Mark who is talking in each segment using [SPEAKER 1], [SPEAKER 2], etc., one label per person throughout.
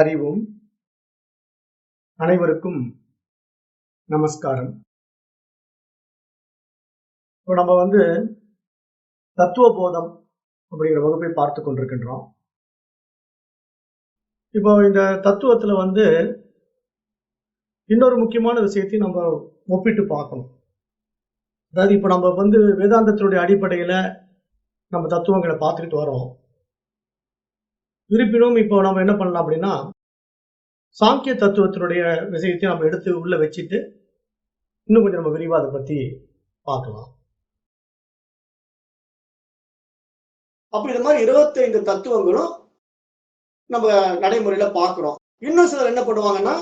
[SPEAKER 1] அறிவோம். அனைவருக்கும் நமஸ்காரம். இப்போ நம்ம தத்துவ போதம் அப்படிங்கிற வகுப்பை பார்த்து கொண்டிருக்கின்றோம். இப்போ இந்த தத்துவத்துல இன்னொரு முக்கியமான விஷயத்தை நம்ம ஒப்பிட்டு பார்க்கணும். அதாவது இப்போ நம்ம வேதாந்தத்தினுடைய அடிப்படையில நம்ம தத்துவங்களை பார்த்துக்கிட்டு வரோம். இருப்பினும் இப்போ நம்ம என்ன பண்ணலாம் அப்படின்னா, சாங்கிய தத்துவத்தினுடைய விஷயத்தை நம்ம எடுத்து உள்ள வச்சுட்டு இன்னும் கொஞ்சம் நம்ம விரிவா அதை பத்தி பார்க்கலாம். அப்படி இந்த மாதிரி 25 தத்துவங்களும் நம்ம நடைமுறையில பார்க்கிறோம். இன்னும் சிலர் என்ன பண்ணுவாங்கன்னா,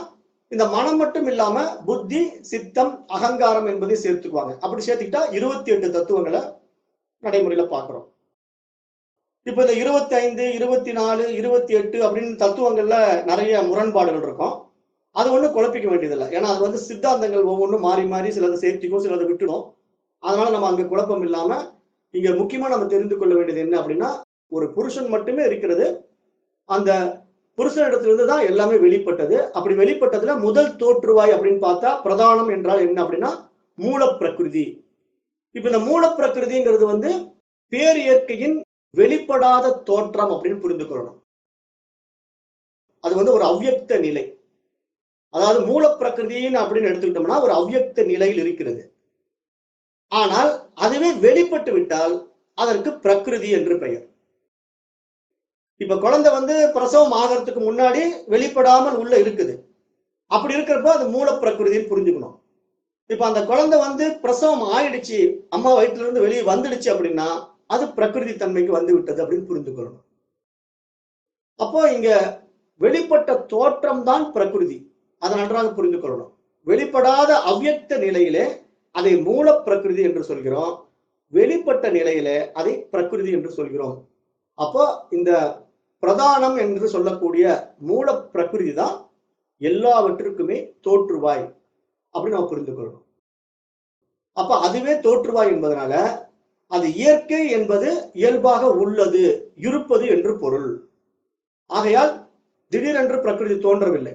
[SPEAKER 1] இந்த மனம் மட்டும் இல்லாம புத்தி, சித்தம், அகங்காரம் என்பதை சேர்த்துக்குவாங்க. அப்படி சேர்த்துக்கிட்டா 28 தத்துவங்களை நடைமுறையில பார்க்கிறோம். இப்ப இந்த 25, 24, 28 அப்படின்னு தத்துவங்கள்ல நிறைய முரண்பாடுகள் இருக்கும். அது ஒண்ணும் குழப்பிக்க வேண்டியதில்லை. ஏன்னா அது சித்தாந்தங்கள் ஒவ்வொன்றும் மாறி மாறி சிலதை சேர்த்திக்கும், சிலதை விட்டுடும். அதனால நம்ம அங்க குழப்பம் இல்லாம இங்க முக்கியமா நம்ம தெரிந்து கொள்ள வேண்டியது என்ன அப்படின்னா, ஒரு புருஷன் மட்டுமே இருக்கிறது. அந்த புருஷனிடத்திலிருந்து தான் எல்லாமே வெளிப்பட்டது. அப்படி வெளிப்பட்டதுல முதல் தோற்றுவாய் அப்படின்னு பார்த்தா பிரதானம் என்றால் என்ன அப்படின்னா மூல பிரகிருதி. இப்ப இந்த மூல பிரகிருதிங்கிறது பேரியற்கையின் வெளிப்படாத தோற்றம் அப்படின்னு புரிந்து கொள்ளணும். அது ஒரு அவ்யக்த நிலை. அதாவது மூல பிரகிருதின்னு அப்படின்னு எடுத்துக்கிட்டோம்னா ஒரு அவ்யக்த நிலையில் இருக்கிறது. ஆனால் அதுவே வெளிப்பட்டு விட்டால் அதற்கு பிரகிருதி என்று பெயர். இப்ப குழந்தை பிரசவம் ஆகிறதுக்கு முன்னாடி வெளிப்படாமல் உள்ள இருக்குது. அப்படி இருக்கிறப்ப அது மூல பிரகிருதின்னு புரிஞ்சுக்கணும். இப்ப அந்த குழந்தை பிரசவம் ஆயிடுச்சு, அம்மா வயிற்றுல இருந்து வெளியே வந்துடுச்சு அப்படின்னா அது பிரகிருதி தன்மைக்கு வந்து விட்டது அப்படின்னு புரிந்து கொள்ளணும். அப்போ இங்க வெளிப்பட்ட தோற்றம் தான் பிரகிருதி. அதை நன்றாக புரிந்து கொள்ளணும். வெளிப்படாத அவ்யக்த நிலையிலே அதை மூல பிரகிருதி என்று சொல்கிறோம். வெளிப்பட்ட நிலையிலே அதை பிரகிருதி என்று சொல்கிறோம். அப்போ இந்த பிரதானம் என்று சொல்லக்கூடிய மூல பிரகிருதி தான் எல்லாவற்றிற்குமே தோற்றுவாய் அப்படின்னு நம்ம புரிந்து கொள்ளணும். அப்ப அதுவே தோற்றுவாய் என்பதனால அது இயற்கை என்பது இயல்பாக உள்ளது, இருப்பது என்று பொருள். ஆகையால் திடீரென்று பிரகிருதி தோன்றவில்லை.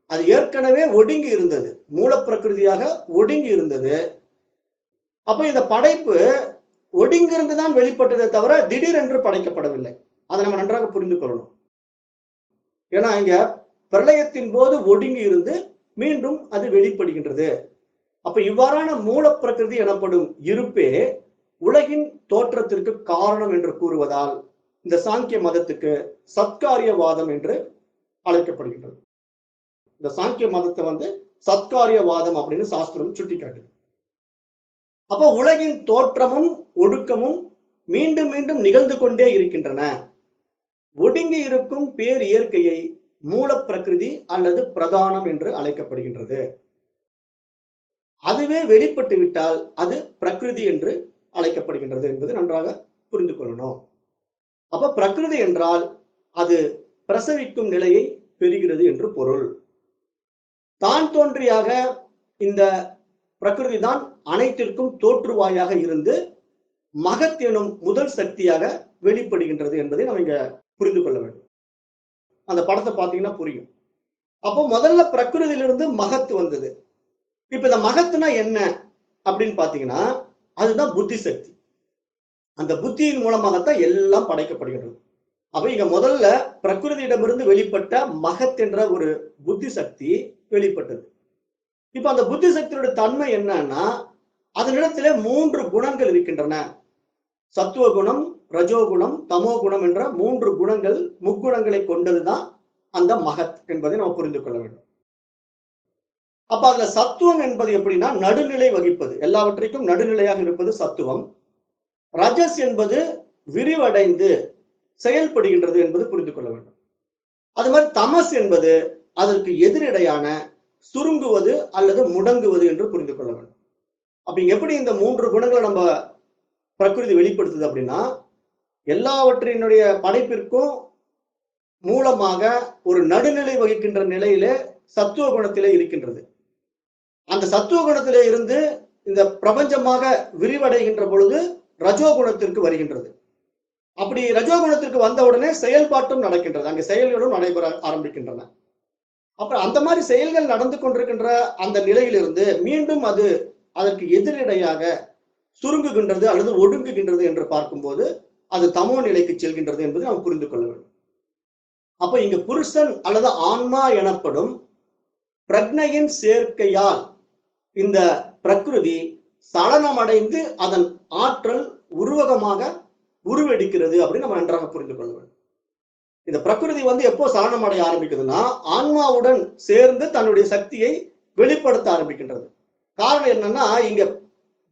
[SPEAKER 1] அது ஏற்கனவே ஒடுங்கி இருந்தது, மூல பிரகிருதியாக ஒடுங்கி இருந்தது. அப்ப இந்த படைப்பு ஒடுங்கிருந்துதான் வெளிப்பட்டதே தவிர திடீரென்று படைக்கப்படவில்லை. அதை நம்ம நன்றாக புரிந்து கொள்ளணும். ஏன்னா இங்க பிரளயத்தின் போது ஒடுங்கி இருந்து மீண்டும் அது வெளிப்படுகின்றது. அப்ப இவ்வாறான மூல பிரகிருதி எனப்படும் இருப்பே உலகின் தோற்றத்திற்கு காரணம் என்று கூறுவதால் இந்த சாங்கிய மதத்துக்கு சத்காரியவாதம் என்று அழைக்கப்படுகின்றது. இந்த சாங்கிய மதத்தை சத்காரியவாதம் அப்படின்னு சாஸ்திரம் சுட்டிக்காட்டுது. அப்ப உலகின் தோற்றமும் ஒடுக்கமும் மீண்டும் மீண்டும் நிகழ்ந்து கொண்டே இருக்கின்றன. ஒடுங்கி இருக்கும் பேர் இயற்கையை மூல பிரகிருதி அல்லது பிரதானம் என்று அழைக்கப்படுகின்றது. அதுவே வெளிப்பட்டு விட்டால் அது பிரகிருதி என்று அழைக்கப்படுகின்றது என்பது நன்றாக புரிந்து கொள்ளணும். அப்ப பிரகிருதி என்றால் அது பிரசவிக்கும் நிலையை பெறுகிறது என்று பொருள். தான் தோன்றியாக இந்த பிரகிருதி தான் அனைத்திற்கும் தோற்றுவாயாக இருந்து மகத் எனும் முதல் சக்தியாக வெளிப்படுகின்றது என்பதை நம்ம இங்க புரிந்து கொள்ள வேண்டும். அந்த படத்தை பார்த்தீங்கன்னா புரியும். அப்போ முதல்ல பிரகிருதியிலிருந்து மகத்து வந்தது. இப்ப இந்த மகத்துனா என்ன அப்படின்னு பாத்தீங்கன்னா அதுதான் புத்தி சக்தி. அந்த புத்தியின் மூலமாகத்தான் எல்லாம் படைக்கப்படுகின்றது. அப்ப இங்க முதல்ல பிரகிருதியிடமிருந்து வெளிப்பட்ட மகத் என்ற ஒரு புத்தி சக்தி வெளிப்பட்டது. இப்ப அந்த புத்தி சக்தியோட தன்மை என்னன்னா அதனிடத்திலே 3 குணங்கள் இருக்கின்றன. சத்துவ குணம், ரஜோகுணம், தமோ குணம் என்ற 3 குணங்கள், முக்குணங்களை கொண்டதுதான் அந்த மகத் என்பதை நம்ம புரிந்து கொள்ள வேண்டும். அப்ப அதுல சத்துவம் என்பது எப்படின்னா நடுநிலை வகிப்பது, எல்லாவற்றைக்கும் நடுநிலையாக இருப்பது சத்துவம். ரஜஸ் என்பது விரிவடைந்து செயல்படுகின்றது என்பது புரிந்து கொள்ள வேண்டும். அது மாதிரி தமஸ் என்பது அதற்கு எதிரடையான சுருங்குவது அல்லது முடங்குவது என்று புரிந்து கொள்ள வேண்டும். அப்ப எப்படி இந்த 3 குணங்களை நம்ம பிரகிருதி வெளிப்படுத்துது அப்படின்னா எல்லாவற்றினுடைய படைப்பிற்கும் மூலமாக ஒரு நடுநிலை வகிக்கின்ற நிலையிலே சத்துவ குணத்திலே இருக்கின்றது. அந்த சத்துவ குணத்திலே இருந்து இந்த பிரபஞ்சமாக விரிவடைகின்ற பொழுது ரஜோகுணத்திற்கு வருகின்றது. அப்படி ரஜோகுணத்திற்கு வந்த உடனே செயல்பாட்டும் நடக்கின்றது. அங்கே செயல்களும் நடைபெற ஆரம்பிக்கின்றன. அப்புறம் அந்த மாதிரி செயல்கள் நடந்து கொண்டிருக்கின்ற அந்த நிலையிலிருந்து மீண்டும் அது அதற்கு எதிரடையாக சுருங்குகின்றது அல்லது ஒடுங்குகின்றது என்று பார்க்கும்போது அது தமோ நிலைக்கு செல்கின்றது என்பதை நாம் புரிந்து கொள்ள வேண்டும். அப்ப இங்க புருஷன் அல்லது ஆன்மா எனப்படும் பிரக்னையின் சேர்க்கையால் இந்த பிரகிருதி சலனமடைந்து அதன் ஆற்றல் உருவகமாக உருவெடுக்கிறது அப்படின்னு நம்ம நன்றாக புரிந்து கொள்ள வேண்டும். இந்த பிரகிருதி எப்போ சலனம் அடைய ஆரம்பிக்குதுன்னா ஆன்மாவுடன் சேர்ந்து தன்னுடைய சக்தியை வெளிப்படுத்த ஆரம்பிக்கின்றது. காரணம் என்னன்னா இங்க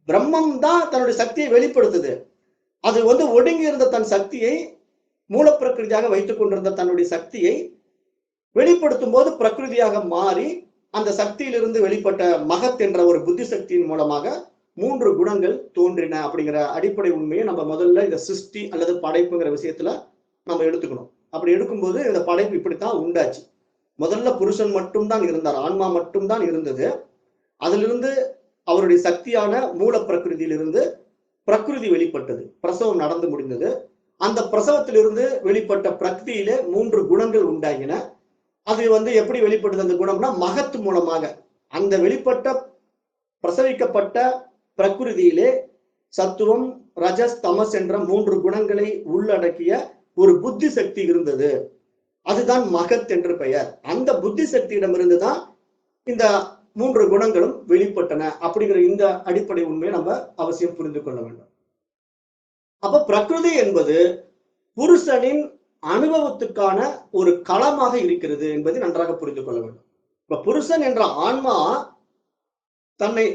[SPEAKER 1] பிரம்மம் தான் தன்னுடைய சக்தியை வெளிப்படுத்துது. அது ஒடுங்கி இருந்த தன் சக்தியை மூலப்பிரகிருதியாக வைத்துக் கொண்டிருந்த தன்னுடைய சக்தியை வெளிப்படுத்தும் போது பிரகிருதியாக மாறி அந்த சக்தியிலிருந்து வெளிப்பட்ட மகத் என்ற ஒரு புத்தி சக்தியின் மூலமாக 3 குணங்கள் தோன்றின அப்படிங்கிற அடிப்படை உண்மையை நம்ம முதல்ல இந்த சிருஷ்டி அல்லது படைப்புங்கிற விஷயத்துல நம்ம எடுத்துக்கணும். அப்படி எடுக்கும்போது இந்த படைப்பு இப்படித்தான் உண்டாச்சு. முதல்ல புருஷன் மட்டும்தான் இருந்தார், ஆன்மா மட்டும்தான் இருந்தது. அதிலிருந்து அவருடைய சக்தியான மூல பிரகிருதியிலிருந்து பிரகிருதி வெளிப்பட்டது, பிரசவம் நடந்து முடிந்தது. அந்த பிரசவத்திலிருந்து வெளிப்பட்ட பிரகிருதியிலே 3 குணங்கள் உண்டாகின. அது எப்படி வெளிப்பட்டது அந்த குணம்னா மகத்து மூலமாக. அந்த வெளிப்பட்ட பிரசவிக்கப்பட்ட பிரகிருதியிலே சத்துவம், ரஜஸ், தமஸ் என்ற 3 குணங்களை உள்ளடக்கிய ஒரு புத்தி சக்தி இருந்தது. அதுதான் மகத் என்று பெயர். அந்த புத்தி சக்தியிடமிருந்துதான் இந்த 3 குணங்களும் வெளிப்பட்டன அப்படிங்கிற இந்த அடிப்படை உண்மையை நம்ம அவசியம் புரிந்து கொள்ள வேண்டும். அப்ப பிரகிருதி என்பது புருஷனின் அனுபவத்துக்கான ஒரு களமாக இருக்கிறது என்பதை நன்றாக புரிந்து கொள்ள வேண்டும். இப்ப புருஷன் என்ற ஆன்மா தன்னை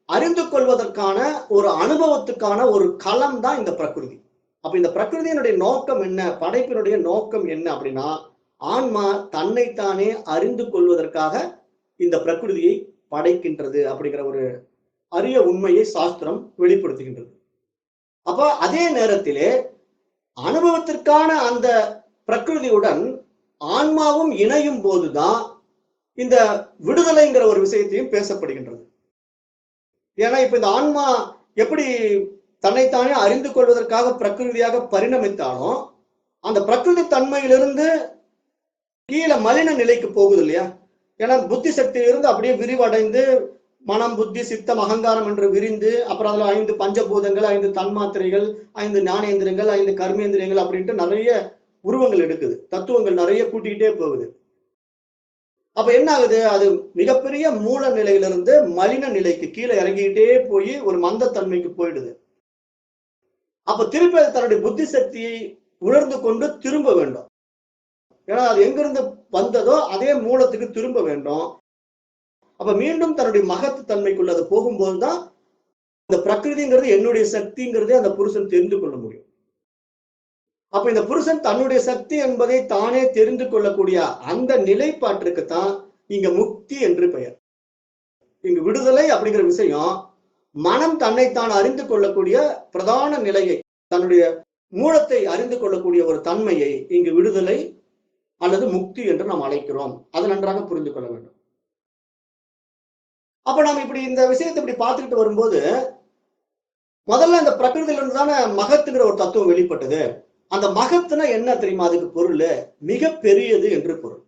[SPEAKER 1] அறிந்து கொள்வதற்கான ஒரு அனுபவத்துக்கான ஒரு களம் தான் இந்த பிரகிருதி. அப்ப இந்த பிரகிருதியினுடைய நோக்கம் என்ன, படைப்பினுடைய நோக்கம் என்ன அப்படின்னா ஆன்மா தன்னைத்தானே அறிந்து கொள்வதற்காக இந்த பிரகிருதியை படைக்கின்றது அப்படிங்கிற ஒரு அரிய உண்மையை சாஸ்திரம் வெளிப்படுத்துகின்றது. அப்ப அதே நேரத்திலே அனுபவத்திற்கான அந்த பிரகிருதியுடன் ஆன்மாவும் இணையும் போதுதான் இந்த விடுதலைங்கிற ஒரு விஷயத்தையும் பேசப்படுகின்றது. ஏன்னா இப்ப இந்த ஆன்மா எப்படி தன்னைத்தானே அறிந்து கொள்வதற்காக பிரகிருதியாக பரிணமித்தாலும் அந்த பிரகிருதி தன்மையிலிருந்து கீழே மலின நிலைக்கு போகுது இல்லையா? ஏன்னா புத்தி சக்தியிலிருந்து அப்படியே விரிவடைந்து மனம், புத்தி, சித்தம், அகங்காரம் என்று விரிந்து அப்புறம் அதுல 5 பஞ்சபூதங்கள், 5 தன்மாத்திரைகள், 5 ஞானேந்திரங்கள், 5 கர்மேந்திரியங்கள் அப்படின்ட்டு நிறைய உருவங்கள் எடுக்குது. தத்துவங்கள் நிறைய கூட்டிக்கிட்டே போகுது. அப்ப என்ன ஆகுது? அது மிகப்பெரிய மூல நிலையிலிருந்து மலின நிலைக்கு கீழே இறங்கிக்கிட்டே போய் ஒரு மந்தத்தன்மைக்கு போயிடுது. அப்ப திருப்பி அது தன்னுடைய புத்தி சக்தியை உணர்ந்து கொண்டு திரும்ப வேண்டும். ஏன்னா அது எங்கிருந்து வந்ததோ அதே மூலத்துக்கு திரும்ப வேண்டும். அப்ப மீண்டும் தன்னுடைய மகத்து தன்மைக்குள்ள அது போகும்போதுதான் இந்த பிரகிருதிங்கிறது என்னுடைய சக்திங்கிறதே அந்த புருஷன் தெரிந்து கொள்ள முடியும். அப்ப இந்த புருஷன் தன்னுடைய சக்தி என்பதை தானே தெரிந்து கொள்ளக்கூடிய அந்த நிலைப்பாட்டிற்குத்தான் இங்க முக்தி என்று பெயர். இங்கு விடுதலை அப்படிங்கிற விஷயம் மனம் தன்னைத்தான் அறிந்து கொள்ளக்கூடிய பிரதான நிலையை, தன்னுடைய மூலத்தை அறிந்து கொள்ளக்கூடிய ஒரு தன்மையை இங்கு விடுதலை அல்லது முக்தி என்று நாம் அழைக்கிறோம். அதை நன்றாக புரிந்து கொள்ள வேண்டும். அப்ப நாம் இப்படி இந்த விஷயத்தை இப்படி பார்த்துக்கிட்டு வரும்போது முதல்ல இந்த பிரகிருதியிலிருந்து தானே மகத்துங்கிற ஒரு தத்துவம் வெளிப்பட்டது. அந்த மகத்துனா என்ன தெரியுமா? அதுக்கு பொருள் மிக பெரியது என்று பொருள்.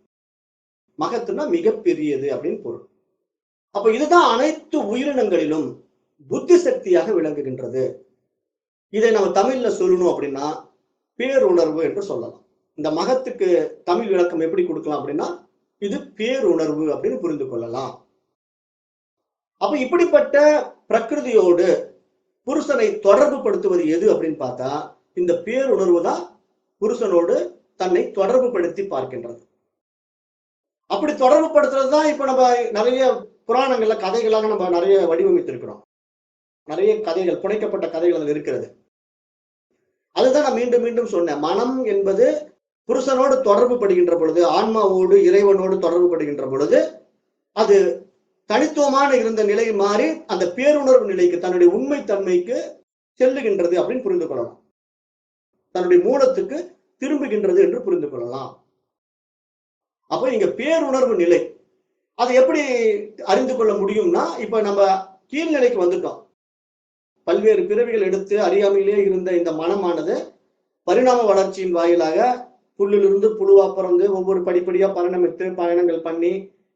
[SPEAKER 1] மகத்துனா மிக பெரியது அப்படின்னு பொருள். அப்ப இதுதான் அனைத்து உயிரினங்களிலும் புத்தி சக்தியாக விளங்குகின்றது. இதை நம்ம தமிழ்ல சொல்லணும் அப்படின்னா பேருணர்வு என்று சொல்லலாம். இந்த மகத்துக்கு தமிழ் விளக்கம் எப்படி கொடுக்கலாம் அப்படின்னா இது பேருணர்வு அப்படின்னு புரிந்து கொள்ளலாம். அப்ப இப்படிப்பட்ட பிரகிருதியோடு புருஷனை தொடர்பு படுத்துவது எது அப்படின்னு பார்த்தா இந்த பேருணர்வு தான் புருஷனோடு தன்னை தொடர்பு படுத்தி பார்க்கின்றது. அப்படி தொடர்பு படுத்துறதுதான் இப்ப நம்ம நிறைய புராணங்கள்ல கதைகளாக நம்ம நிறைய வடிவமைத்திருக்கிறோம். நிறைய கதைகள், புனைக்கப்பட்ட கதைகள் அதில் இருக்கிறது. அதுதான் நான் மீண்டும் மீண்டும் சொன்னேன். மனம் என்பது புருஷனோடு தொடர்பு படுகின்ற பொழுது, ஆன்மாவோடு இறைவனோடு தொடர்பு படுகின்ற பொழுது அது தனித்துவமான இருந்த நிலை மாறி அந்த பேருணர்வு நிலைக்கு, தன்னுடைய உண்மை தன்மைக்கு செல்லுகின்றது அப்படின்னு புரிந்து கொள்ளலாம். தன்னுடைய மூலத்துக்கு திரும்புகின்றது என்று புரிந்து கொள்ளலாம். அப்ப இங்க பேருணர்வு நிலை அதை எப்படி அறிந்து கொள்ள முடியும்னா, இப்ப நம்ம கீழ்நிலைக்கு வந்துட்டோம். பல்வேறு பிறவிகள் எடுத்து அறியாமையிலே இருந்த இந்த மனமானது பரிணாம வளர்ச்சியின் வாயிலாக புல்லிலிருந்து புழுவா பிறந்து ஒவ்வொரு படிப்படியா பரிணமித்து பயணங்கள் பண்ணி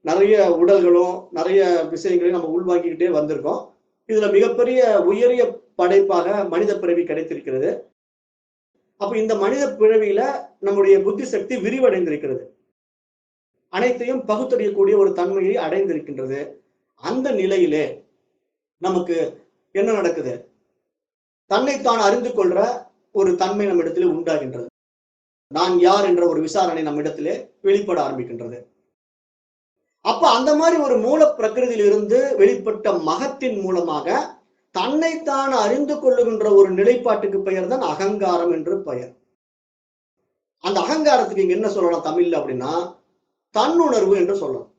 [SPEAKER 1] நிறைய உடல்களும் நிறைய விஷயங்களையும் நம்ம உள்வாங்கிக்கிட்டே வந்திருக்கோம். இதுல மிகப்பெரிய உயரிய படைப்பாக மனித பிறவி கிடைத்திருக்கிறது. அப்ப இந்த மனித பிறவியில நம்முடைய புத்தி சக்தி விரிவடைந்திருக்கிறது. அனைத்தையும் பகுத்தறியக்கூடிய ஒரு தன்மையை அடைந்திருக்கின்றது. அந்த நிலையிலே நமக்கு என்ன நடக்குது? தன்னைத்தான் அறிந்து கொள்ற ஒரு தன்மை நம்ம இடத்திலே உண்டாகின்றது. நான் யார் என்ற ஒரு விசாரணை நம்ம இடத்திலே வெளிப்பட ஆரம்பிக்கின்றது. அப்ப அந்த மாதிரி ஒரு மூல பிரகிருதியில் இருந்து வெளிப்பட்ட மகத்தின் மூலமாக தன்னைத்தான் அறிந்து கொள்ளுகின்ற ஒரு நிலைப்பாட்டுக்கு பெயர் தான் அகங்காரம் என்று பெயர். அந்த அகங்காரத்துக்கு இங்க என்ன சொல்லலாம் தமிழ்ல அப்படின்னா தன்னுணர்வு என்று சொல்லலாம்.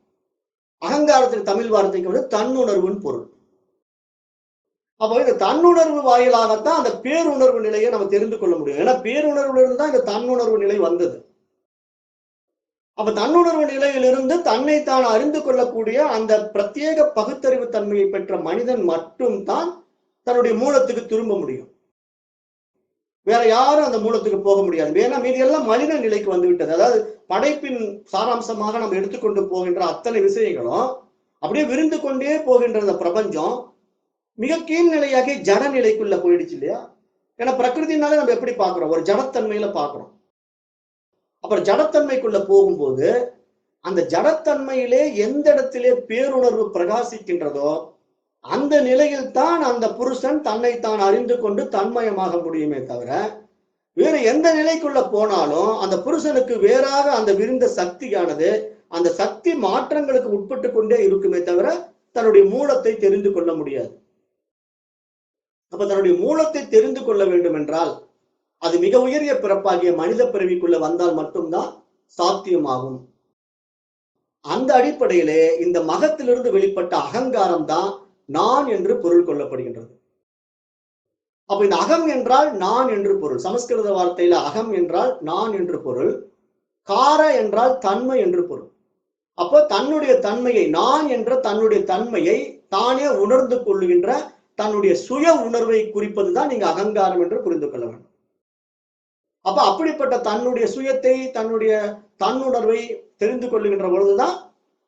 [SPEAKER 1] அகங்காரத்துக்கு தமிழ் வார்த்தைக்கு வந்து தன்னுணர்வுன்னு பொருள். அப்போ இந்த தன்னுணர்வு வாயிலாகத்தான் அந்த பேருணர்வு நிலையை நம்ம தெரிந்து கொள்ள முடியும். ஏன்னா பேருணர்வுல இருந்து தான் இந்த தன்னுணர்வு நிலை வந்தது. அப்ப தன்னுணர்வு நிலையிலிருந்து தன்னைத்தான் அறிந்து கொள்ளக்கூடிய அந்த பிரத்யேக பகுத்தறிவு தன்மையை பெற்ற மனிதன் மட்டும்தான் தன்னுடைய மூலத்துக்கு திரும்ப முடியும். வேற யாரும் அந்த மூலத்துக்கு போக முடியாது. ஏன்னா மீதி எல்லாம் மனித நிலைக்கு வந்து விட்டது. அதாவது படைப்பின் சாராம்சமாக நம்ம எடுத்துக்கொண்டு போகின்ற அத்தனை விஷயங்களும் அப்படியே விருந்து கொண்டே போகின்ற அந்த பிரபஞ்சம் மிக கீழ்நிலையாகி ஜட நிலைக்குள்ள போயிடுச்சு இல்லையா? ஏன்னா பிரகிருதினாலே நம்ம எப்படி பார்க்கிறோம்? ஒரு ஜடத்தன்மையில பார்க்கிறோம். அப்புறம் ஜடத்தன்மைக்குள்ள போகும்போது அந்த ஜடத்தன்மையிலே எந்த இடத்திலே பேருணர்வு பிரகாசிக்கின்றதோ அந்த நிலையில் தான் அந்த புருஷன் தன்னைத்தான் அறிந்து கொண்டு தன்மயமாக முடியுமே தவிர வேற எந்த நிலைக்குள்ள போனாலும் அந்த புருஷனுக்கு வேறாக அந்த விரிந்த சக்தியானது அந்த சக்தி மாற்றங்களுக்கு உட்பட்டு கொண்டே இருக்குமே தவிர தன்னுடைய மூலத்தை தெரிந்து கொள்ள முடியாது. அப்ப தன்னுடைய மூலத்தை தெரிந்து கொள்ள வேண்டும் என்றால் அது மிக உயரிய பிறப்பாகிய மனித பிறவிக்குள்ள வந்தால் மட்டும்தான் சாத்தியமாகும். அந்த அடிப்படையிலே இந்த மகத்திலிருந்து வெளிப்பட்ட அகங்காரம் தான் நான் என்று பொருள் கொள்ளப்படுகின்றது. அப்ப இந்த அகம் என்றால் நான் என்று பொருள். சமஸ்கிருத வார்த்தையில அகம் என்றால் நான் என்று பொருள், கார என்றால் தன்மை என்று பொருள். அப்போ தன்னுடைய தன்மையை, நான் என்ற தன்னுடைய தன்மையை தானே உணர்ந்து கொள்ளுகின்ற தன்னுடைய சுய உணர்வை குறிப்பதுதான் நீங்க அகங்காரம் என்று புரிந்து கொள்ள வேண்டும். அப்ப அப்படிப்பட்ட தன்னுடைய சுயத்தை, தன்னுடைய தன்னுணர்வை தெரிந்து கொள்ளுகின்ற பொழுதுதான்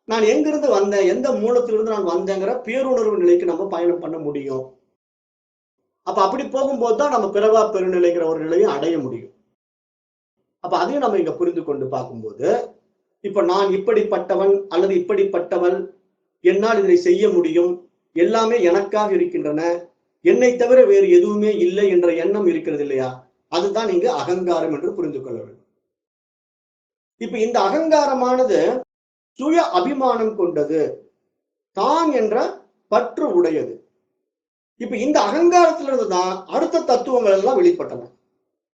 [SPEAKER 1] நான் எங்கிருந்து வந்தேன், எந்த மூலத்திலிருந்து நான் வந்தேங்கிற பேருணர்வு நிலைக்கு நம்ம பயணம் பண்ண முடியும். அப்ப அப்படி போகும்போது தான் நம்ம பிறவா பெருநிலைங்கிற ஒரு நிலையை அடைய முடியும். அப்ப அதையும் நம்ம இங்க புரிந்து கொண்டு பார்க்கும்போது இப்ப நான் இப்படிப்பட்டவன் அல்லது இப்படிப்பட்டவள், என்னால் இதை செய்ய முடியும், எல்லாமே எனக்காக இருக்கின்றன, என்னை தவிர வேறு எதுவுமே இல்லை என்ற எண்ணம் இருக்கிறது இல்லையா? அதுதான் இங்கு அகங்காரம் என்று புரிந்து கொள்ள வேண்டும். இப்ப இந்த அகங்காரமானது சுய அபிமானம் கொண்டது, தான் என்ற பற்று உடையது. இப்ப இந்த அகங்காரத்திலிருந்து தான் அடுத்த தத்துவங்கள் எல்லாம் வெளிப்பட்டன.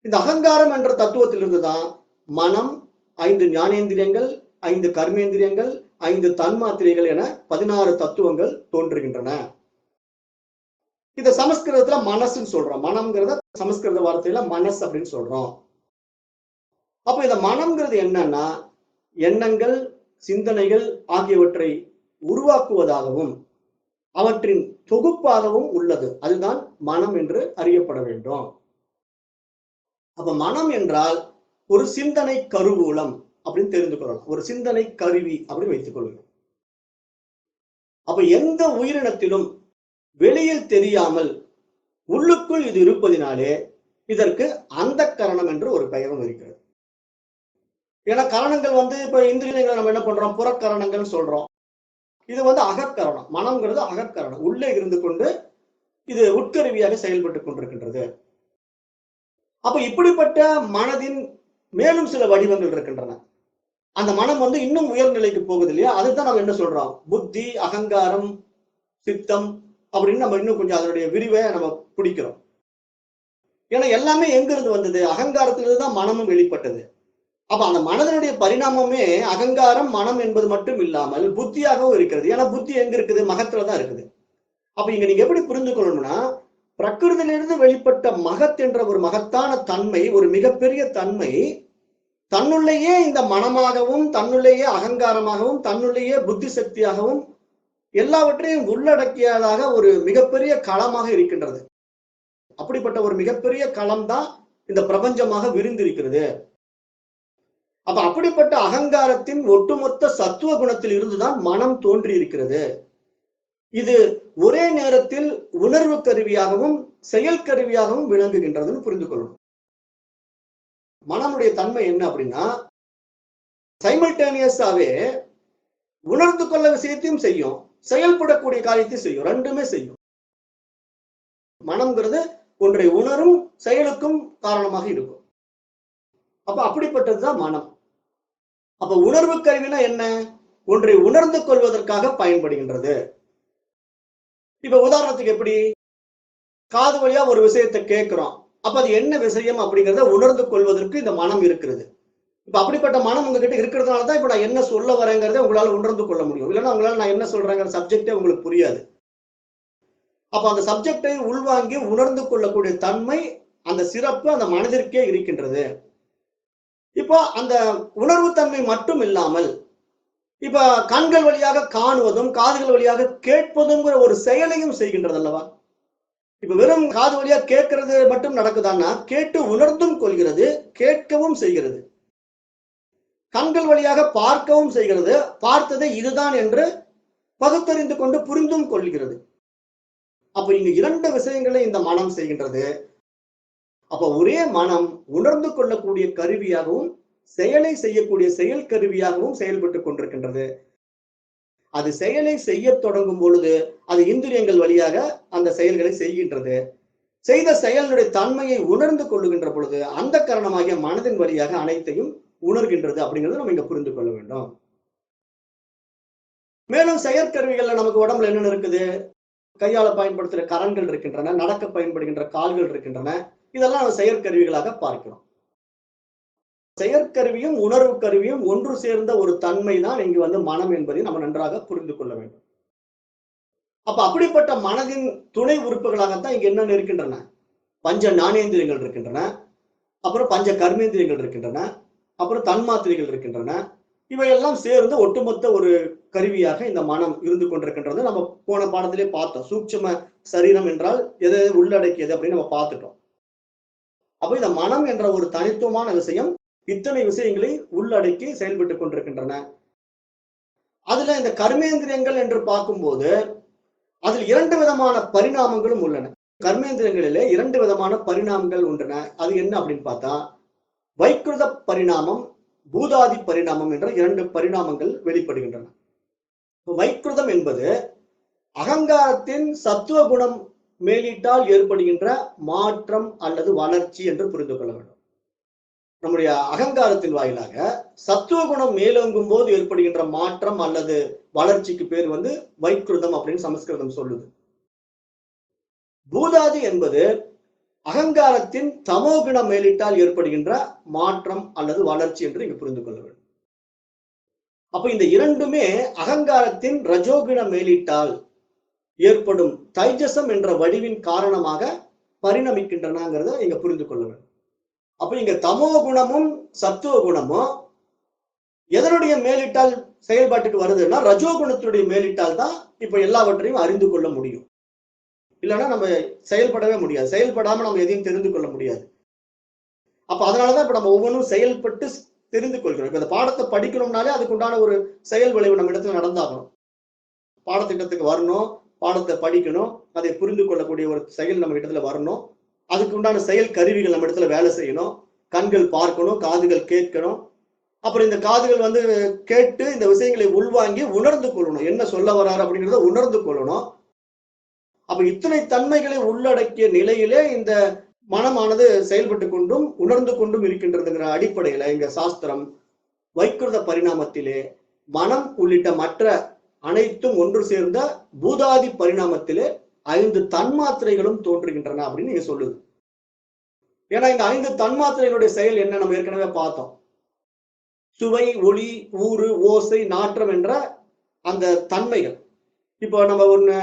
[SPEAKER 1] இந்த அகங்காரம் என்ற தத்துவத்திலிருந்து தான் மனம், 5 ஞானேந்திரியங்கள், 5 கர்மேந்திரியங்கள், 5 தன்மாத்திரைகள் என 16 தத்துவங்கள் தோன்றுகின்றன. இத சமஸ்கிருதத்துல மனசுன்னு சொல்றோம். மனம்ங்கிறத சமஸ்கிருத வார்த்தையில மனஸ் அப்படின்னு சொல்றோம். அப்ப இந்த மனம்ங்கிறது என்னன்னா எண்ணங்கள், சிந்தனைகள் ஆகியவற்றை உருவாக்குவதாகவும் அவற்றின் தொகுப்பாகவும் உள்ளது. அதுதான் மனம் என்று அறியப்பட வேண்டும். அப்ப மனம் என்றால் ஒரு சிந்தனை கருவூலம் அப்படின்னு தெரிந்து கொள்ளலாம். ஒரு சிந்தனை கருவி அப்படின்னு வைத்துக் கொள்ளுங்க. அப்ப எந்த உயிரினத்திலும் வெளியில் தெரியாமல் உள்ளுக்குள் இது இருப்பதினாலே இதற்கு அந்த கரணம் என்று ஒரு பெயரும் இருக்கிறது. ஏன்னா கரணங்கள் வந்து இப்ப இந்திரியங்களை நம்ம என்ன பண்றோம், புறக்கரணங்கள் சொல்றோம். இது வந்து அகக்கரணம். மனம்ங்கிறது அகக்கரணம், உள்ளே இருந்து கொண்டு இது உட்கருவியாக செயல்பட்டு கொண்டிருக்கின்றது. அப்ப இப்படிப்பட்ட மனதின் மேலும் சில வடிவங்கள் இருக்கின்றன. அந்த மனம் வந்து இன்னும் உயர்நிலைக்கு போகுது இல்லையா? அதுதான் நம்ம என்ன சொல்றோம், புத்தி, அகங்காரம், சித்தம் அப்படின்னு நம்ம இன்னும் கொஞ்சம் அதனுடைய விரிவை நம்ம பிடிக்கிறோம். ஏன்னா எல்லாமே எங்க இருந்து வந்தது? அகங்காரத்திலிருந்து தான் மனமும் வெளிப்பட்டது. அப்ப அந்த மனதனுடைய பரிணாமமே அகங்காரம், மனம் என்பது மட்டும் இல்லாமல் புத்தியாகவும் இருக்கிறது. ஏன்னா புத்தி எங்க இருக்குது? மகத்துலதான் இருக்குது. அப்ப இங்க நீங்க எப்படி புரிந்து கொள்ளணும்னா, பிரகிருதியிலிருந்து வெளிப்பட்ட மகத் என்ற ஒரு மகத்தான தன்மை, ஒரு மிகப்பெரிய தன்மை தன்னுள்ளேயே இந்த மனமாகவும், தன்னுள்ளேயே அகங்காரமாகவும், தன்னுள்ளேயே புத்தி சக்தியாகவும் எல்லாவற்றையும் உள்ளடக்கியதாக ஒரு மிகப்பெரிய களமாக இருக்கின்றது. அப்படிப்பட்ட ஒரு மிகப்பெரிய களம் தான் இந்த பிரபஞ்சமாக விரிந்திருக்கிறது. அப்ப அப்படிப்பட்ட அகங்காரத்தின் ஒட்டுமொத்த சத்துவ குணத்தில் இருந்துதான் மனம் தோன்றி இருக்கிறது. இது ஒரே நேரத்தில் உணர்வு கருவியாகவும் செயல் கருவியாகவும் விளங்குகின்றதுன்னு புரிந்து கொள்ளணும். மனமுடைய தன்மை என்ன அப்படின்னா, சைமல்டேனியஸாவே உணர்ந்து கொள்ள விஷயத்தையும் செய்யும், செயல்படக்கூடிய காரியத்தையும் செய்யும், ரெண்டுமே செய்யும். மனம்ங்கிறது ஒன்றை உணரும் செயலுக்கும் காரணமாக இருக்கும். அப்ப அப்படிப்பட்டதுதான் மனம். அப்ப உணர்வு கருவினா என்ன? ஒன்றை உணர்ந்து கொள்வதற்காக பயன்படுகின்றது. இப்ப உதாரணத்துக்கு எப்படி, காது வழியா ஒரு விஷயத்தை கேட்கிறோம். அப்ப அது என்ன விஷயம் அப்படிங்கிறத உணர்ந்து கொள்வதற்கு இந்த மனம் இருக்கிறது. இப்ப அப்படிப்பட்ட மனம் உங்ககிட்ட இருக்கிறதுனால தான் இப்ப நான் என்ன சொல்ல வரேங்கிறத உங்களால உணர்ந்து கொள்ள முடியும். இல்லைன்னா உங்களால நான் என்ன சொல்றேங்கிற சப்ஜெக்டே உங்களுக்கு புரியாது. அப்ப அந்த சப்ஜெக்டை உள்வாங்கி உணர்ந்து கொள்ளக்கூடிய தன்மை, அந்த சிறப்பு அந்த மனதிற்கே இருக்கின்றது. இப்போ அந்த உணர்வு தன்மை மட்டும் இல்லாமல், இப்ப கண்கள் வழியாக காணுவதும் காதுகள் வழியாக கேட்பதுங்கிற ஒரு செயலையும் செய்கின்றது அல்லவா? இப்ப வெறும் காது வழியா கேட்கறது மட்டும் நடக்குதான்னா, கேட்டு உணர்ந்தும் கொள்கிறது, கேட்கவும் செய்கிறது. கண்கள் வழியாக பார்க்கவும் செய்கிறது, பார்த்ததை இதுதான் என்று பகுத்தறிந்து கொண்டு புரிந்தும் கொள்கிறது. அப்ப இங்க இரண்டு விஷயங்களை இந்த மனம் செய்கின்றது. அப்ப ஒரே மனம் உணர்ந்து கொள்ளக்கூடிய கருவியாகவும் செயலை செய்யக்கூடிய செயல் கருவியாகவும் செயல்பட்டுக் கொண்டிருக்கின்றது. அது செயலை செய்ய தொடங்கும் பொழுது அது இந்திரியங்கள் வழியாக அந்த செயல்களை செய்கின்றது. செய்த செயலுடைய தன்மையை உணர்ந்து கொள்ளுகின்ற பொழுது அந்த காரணமாகிய மனதின் வழியாக அனைத்தையும் உணர்கின்றது அப்படிங்கிறத நம்ம இங்க புரிந்து கொள்ள வேண்டும். மேலும் செயற்கருவிகள்ல நமக்கு உடம்புல என்னென்ன இருக்குது? கையால பயன்படுத்துகிற கரங்கள் இருக்கின்றன, நடக்க பயன்படுகின்ற கால்கள் இருக்கின்றன. இதெல்லாம் நம்ம செயற்கருவிகளாக பார்க்கிறோம். செயற்கருவியும் உணர்வு கருவியும் ஒன்று சேர்ந்த ஒரு தன்மை தான் இங்கு மனம் என்பதை நம்ம நன்றாக புரிந்து கொள்ள வேண்டும். அப்ப அப்படிப்பட்ட மனதின் துணை உறுப்புகளாகத்தான் இங்க என்னென்ன இருக்கின்றன? பஞ்ச ஞானேந்திரியங்கள் இருக்கின்றன, அப்புறம் பஞ்ச கர்மேந்திரியங்கள் இருக்கின்றன, அப்புறம் தன்மாத்திரைகள் இருக்கின்றன. இவையெல்லாம் சேர்ந்து ஒட்டுமொத்த ஒரு கருவியாக இந்த மனம் இருந்து கொண்டிருக்கின்றது. நம்ம போன பாடத்திலே பார்த்தோம். சூட்சும சரீரம் என்றால் எதை உள்ளடக்கியது அப்படின்னு நம்ம பார்த்துட்டோம். அப்ப இந்த மனம் என்ற ஒரு தனித்துவமான விஷயம் இத்தனை விஷயங்களை உள்ளடக்கி செயல்பட்டுக் கொண்டிருக்கின்றன. அதுல இந்த கர்மேந்திரியங்கள் என்று பார்க்கும்போது அதில் இரண்டு விதமான பரிணாமங்களும் உள்ளன. கர்மேந்திரியங்களிலே இரண்டு விதமான பரிணாமங்கள் உண்டன. அது என்ன அப்படின்னு பார்த்தா, வைக்கிருத பரிணாமம், பூதாதி பரிணாமம் என்ற இரண்டு பரிணாமங்கள் வெளிப்படுகின்றன. வைக்கிருதம் என்பது அகங்காரத்தின் சத்துவ குணம் மேலிட்டால் ஏற்படுகின்ற மாற்றம் அல்லது வளர்ச்சி என்று புரிந்து கொள்ள வேண்டும். நம்முடைய அகங்காரத்தின் வாயிலாக சத்துவ குணம் மேலோங்கும் போது ஏற்படுகின்ற மாற்றம் அல்லது வளர்ச்சிக்கு பேர் வைக்கிருதம் அப்படின்னு சமஸ்கிருதம் சொல்லுது. பூதாதி என்பது அகங்காரத்தின் தமோகுணம் மேலிட்டால் ஏற்படுகின்ற மாற்றம் அல்லது வளர்ச்சி என்று இங்கு புரிந்து கொள்ள வேண்டும். அப்ப இந்த இரண்டுமே அகங்காரத்தின் ரஜோகுணம் மேலிட்டால் ஏற்படும் தைஜசம் என்ற வடிவின் காரணமாக பரிணமிக்கின்றனங்கிறத இங்க புரிந்து கொள்ள வேண்டும். அப்ப இங்க தமோ குணமும் சத்துவ குணமும் எதனுடைய மேலிட்டால் செயல்பாட்டுக்கு வருதுன்னா ரஜோகுணத்துடைய மேலிட்டால் தான் இப்ப எல்லாவற்றையும் அறிந்து கொள்ள முடியும். இல்லைன்னா நம்ம செயல்படவே முடியாது. செயல்படாம நம்ம எதையும் தெரிந்து கொள்ள முடியாது. அப்ப அதனாலதான் இப்ப நம்ம ஒவ்வொன்றும் செயல்பட்டு தெரிந்து கொள்கிறோம். இப்ப இந்த பாடத்தை படிக்கணும்னாலே அதுக்கு உண்டான ஒரு செயல் விளைவு நம்ம இடத்துல நடந்தாகணும். பாடத்திட்டத்துக்கு வரணும், பாடத்தை படிக்கணும், அதை புரிந்து கொள்ளக்கூடிய ஒரு செயல் நம்ம இடத்துல வரணும். அதுக்கு உண்டான செயல் கருவிகள் நம்ம இடத்துல வேலை செய்யணும். கண்கள் பார்க்கணும், காதுகள் கேட்கணும். அப்புறம் இந்த காதுகள் கேட்டு இந்த விஷயங்களை உள்வாங்கி உணர்ந்து கொள்ளணும். என்ன சொல்ல வர்றாரு அப்படிங்கிறத உணர்ந்து கொள்ளணும். அப்ப இத்தனை தன்மைகளை உள்ளடக்கிய நிலையிலே இந்த மனமானது செயல்பட்டு கொண்டும் உணர்ந்து கொண்டும் இருக்கின்றதுங்கிற அடிப்படையில இங்க சாஸ்திரம் வைக்கிருத பரிணாமத்திலே மனம் உள்ளிட்ட மற்ற அனைத்தும் ஒன்று சேர்ந்த பூதாதி பரிணாமத்திலே 5 தன்மாத்திரைகளும் தோன்றுகின்றன அப்படின்னு நீங்க சொல்லுது. ஏன்னா இந்த 5 தன்மாத்திரைகளுடைய செயல் என்ன நம்ம ஏற்கனவே பார்த்தோம். சுவை, ஒளி, ஊறு, ஓசை, நாற்றம் என்ற அந்த தன்மைகள். இப்போ நம்ம ஒண்ணு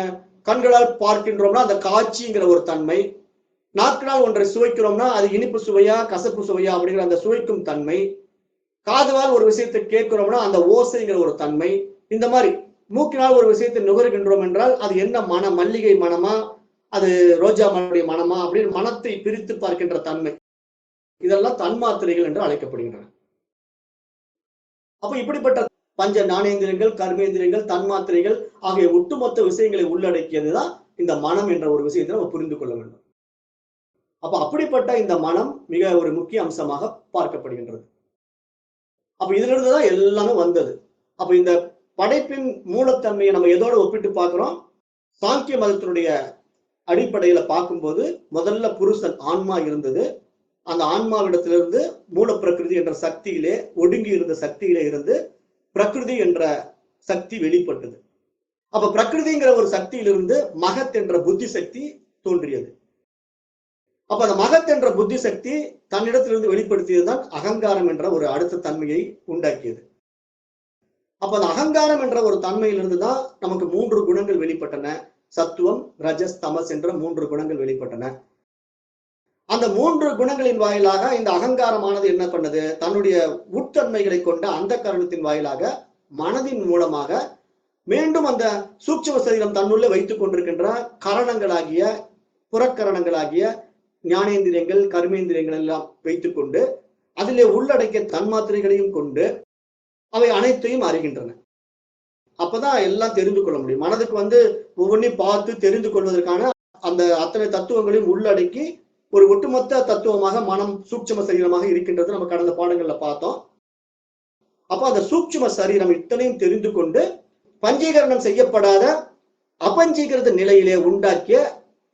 [SPEAKER 1] கண்களால் பார்க்கின்றோம்னா அந்த காட்சிங்கிற ஒரு தன்மை, நாக்கினால் ஒன்றை சுவைக்கிறோம்னா அது இனிப்பு சுவையா கசப்பு சுவையா அப்படிங்கிற அந்த சுவைக்கும் தன்மை, காதுவால் ஒரு விஷயத்தை கேட்கிறோம்னா அந்த ஓசைங்கிற ஒரு தன்மை, இந்த மாதிரி மூக்கினால் ஒரு விஷயத்தை நுகர்கின்றோம் என்றால் அது என்ன மனம், மல்லிகை மனமா அது ரோஜா மலருடைய மனமா அப்படின்னு மனத்தை பிரித்து பார்க்கின்ற தன்மை, இதெல்லாம் தன்மாத்திரைகள் என்று அழைக்கப்படுகின்றன. அப்ப இப்படிப்பட்ட பஞ்ச ஞானேந்திரியங்கள், கர்மேந்திரியங்கள், தன்மாத்திரைகள் ஆகிய ஒட்டுமொத்த விஷயங்களை உள்ளடக்கியதுதான் இந்த மனம் என்ற ஒரு விஷயத்தை நம்ம புரிந்து கொள்ள வேண்டும். அப்ப அப்படிப்பட்ட இந்த மனம் மிக ஒரு முக்கிய அம்சமாக பார்க்கப்படுகின்றது. அப்ப இதுல இருந்துதான் எல்லாமே வந்தது. அப்ப இந்த படைப்பின் மூலத்தன்மையை நம்ம எதோட ஒப்பிட்டு பார்க்கிறோம்? சாங்கிய மதத்தினுடைய அடிப்படையில பார்க்கும்போது முதல்ல புருஷன் ஆன்மா இருந்தது. அந்த ஆன்மாவிடத்திலிருந்து மூல பிரகிருதி என்ற சக்தியிலே, ஒடுங்கி இருந்த சக்தியிலே இருந்து பிரகிருதி என்ற சக்தி வெளிப்பட்டது. அப்ப பிரகிருதிங்கிற ஒரு சக்தியிலிருந்து மகத் என்ற புத்தி சக்தி தோன்றியது. அப்ப அந்த மகத் என்ற புத்தி சக்தி தன்னிடத்திலிருந்து வெளிப்படுத்தியதுதான் அகங்காரம் என்ற ஒரு அடுத்த தன்மையை உண்டாக்கியது. அப்ப அந்த அகங்காரம் என்ற ஒரு தன்மையிலிருந்து தான் நமக்கு 3 குணங்கள் வெளிப்பட்டன. சத்துவம், ரஜஸ், தமஸ் என்ற 3 குணங்கள் வெளிப்பட்டன. அந்த 3 குணங்களின் வாயிலாக இந்த அகங்காரமானது என்ன பண்ணது? தன்னுடைய உட்தன்மைகளை கொண்ட அந்த கரணத்தின் வாயிலாக மனதின் மூலமாக மீண்டும் அந்த சூட்சும சரீரம் தன்னுள்ளே வைத்துக் கொண்டிருக்கின்ற கரணங்களாகிய, புறக்கரணங்களாகிய ஞானேந்திரியங்கள், கர்மேந்திரியங்கள் எல்லாம் வைத்துக் கொண்டு அதிலே உள்ளடக்கிய தன்மாத்திரைகளையும் கொண்டு அவை அனைத்தையும் அறிகின்றன. அப்பதான் எல்லாம் தெரிந்து கொள்ள முடியும். மனதுக்கு ஒவ்வொன்றையும் பார்த்து தெரிந்து கொள்வதற்கான அந்த அத்தனை தத்துவங்களையும் உள்ளடக்கி ஒரு ஒட்டுமொத்த தத்துவமாக மனம் சூட்சும சரீரமாக இருக்கின்றது. நம்ம கடந்த பாடங்கள்ல பார்த்தோம். அப்ப அந்த சூட்சும சரீரம் இத்தனையும் தெரிந்து கொண்டு பஞ்சீகரணம் செய்யப்படாத அபஞ்சீகிருத நிலையிலே உண்டாக்கிய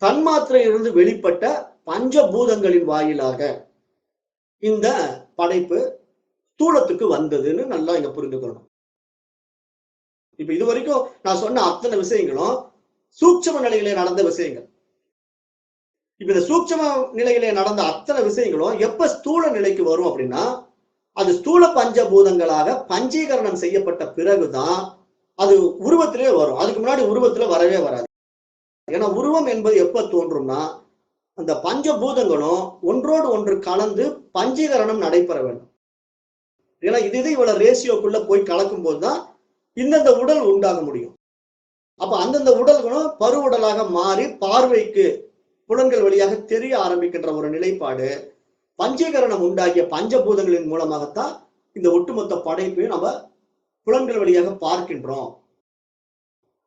[SPEAKER 1] தன்மாத்திரையிலிருந்து வெளிப்பட்ட பஞ்சபூதங்களின் வாயிலாக இந்த படைப்பு ஸ்தூலத்துக்கு வந்ததுன்னு நல்லா இங்க புரிந்துக்கணும். இப்ப இது வரைக்கும் நான் சொன்ன அத்தனை விஷயங்களும் சூட்சும நிலையிலே நடந்த விஷயங்கள். இப்ப இந்த சூட்சும நிலையிலே நடந்த அத்தனை விஷயங்களும் எப்ப ஸ்தூல நிலைக்கு வரும் அப்படின்னா, அது ஸ்தூல பஞ்சபூதங்களாக பஞ்சீகரணம் செய்யப்பட்ட பிறகுதான் அது உருவத்திலே வரும். அதுக்கு முன்னாடி உருவத்துல வரவே வராது. ஏன்னா உருவம் என்பது எப்ப தோன்றும்னா, அந்த பஞ்சபூதங்களும் ஒன்றோடு ஒன்று கலந்து பஞ்சீகரணம் நடைபெற வேண்டும். ஏன்னா இது இவ்வளவு ரேசியோக்குள்ள போய் கலக்கும் போதுதான் இந்தந்த உடல் உண்டாக முடியும். அப்ப அந்தந்த உடல்களும் பருவுடலாக மாறி பார்வைக்கு புலன்கள் வழியாக தெரிய ஆரம்பிக்கின்ற ஒரு நிலைப்பாடு பஞ்சீகரணம் உண்டாகிய பஞ்சபூதங்களின் மூலமாகத்தான் இந்த ஒட்டுமொத்த படைப்பையும் நம்ம புலன்கள் வழியாக பார்க்கின்றோம்.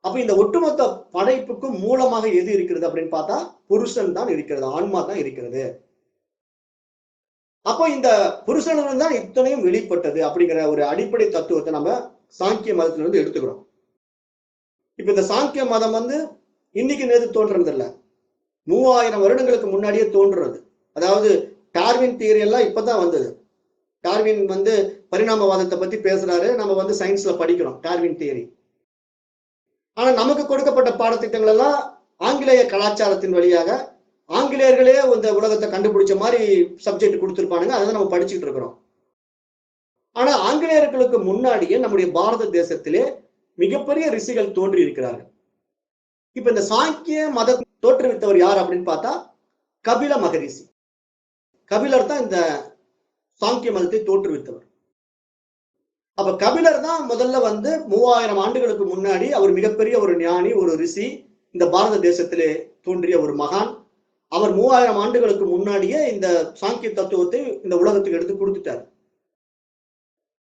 [SPEAKER 1] அப்ப இந்த ஒட்டுமொத்த படைப்புக்கும் மூலமாக எது இருக்கிறது அப்படின்னு பார்த்தா புருஷன் தான் இருக்கிறது, ஆன்மா தான் இருக்கிறது. அப்போ இந்த புருஷனிலிருந்து தான் இத்தனையும் வெளிப்பட்டது அப்படிங்கிற ஒரு அடிப்படை தத்துவத்தை நம்ம சாங்கிய மதத்திலிருந்து எடுத்துக்கிறோம். இப்ப இந்த சாங்கிய மதம் இன்னைக்கு நேற்று தோன்றது இல்ல, 3000 வருடங்களுக்கு முன்னாடியே தோன்றுறது. அதாவது டார்வின் தியரி எல்லாம் இப்பதான் வந்தது. டார்வின் பரிணாமவாதத்தை பத்தி பேசுறாரு. நம்ம சயின்ஸ்ல படிக்கிறோம் டார்வின் தியரி. ஆனா நமக்கு கொடுக்கப்பட்ட பாடத்திட்டங்கள் எல்லாம் ஆங்கிலேய கலாச்சாரத்தின் வழியாக ஆங்கிலேயர்களே இந்த உலகத்தை கண்டுபிடிச்ச மாதிரி சப்ஜெக்ட் கொடுத்திருப்பானுங்க. அதை நம்ம படிச்சுட்டு இருக்கிறோம். ஆனா ஆங்கிலேயர்களுக்கு முன்னாடியே நம்முடைய பாரத தேசத்திலே மிகப்பெரிய ரிஷிகள் தோன்றி இருக்கிறார்கள். இப்ப இந்த சாங்கிய மதத்தை தோற்றுவித்தவர் யார் அப்படின்னு பார்த்தா கபில மகரிஷி. கபிலர் தான் இந்த சாங்கிய மதத்தை தோற்றுவித்தவர். அப்ப கபிலர் தான் முதல்ல 3000 ஆண்டுகளுக்கு முன்னாடி அவர் மிகப்பெரிய ஒரு ஞானி, ஒரு ரிஷி, இந்த பாரத தேசத்திலே தோன்றிய ஒரு மகான். அவர் 3000 ஆண்டுகளுக்கு முன்னாடியே இந்த சாங்கிய தத்துவத்தை இந்த உலகத்துக்கு எடுத்து கொடுத்துட்டார்.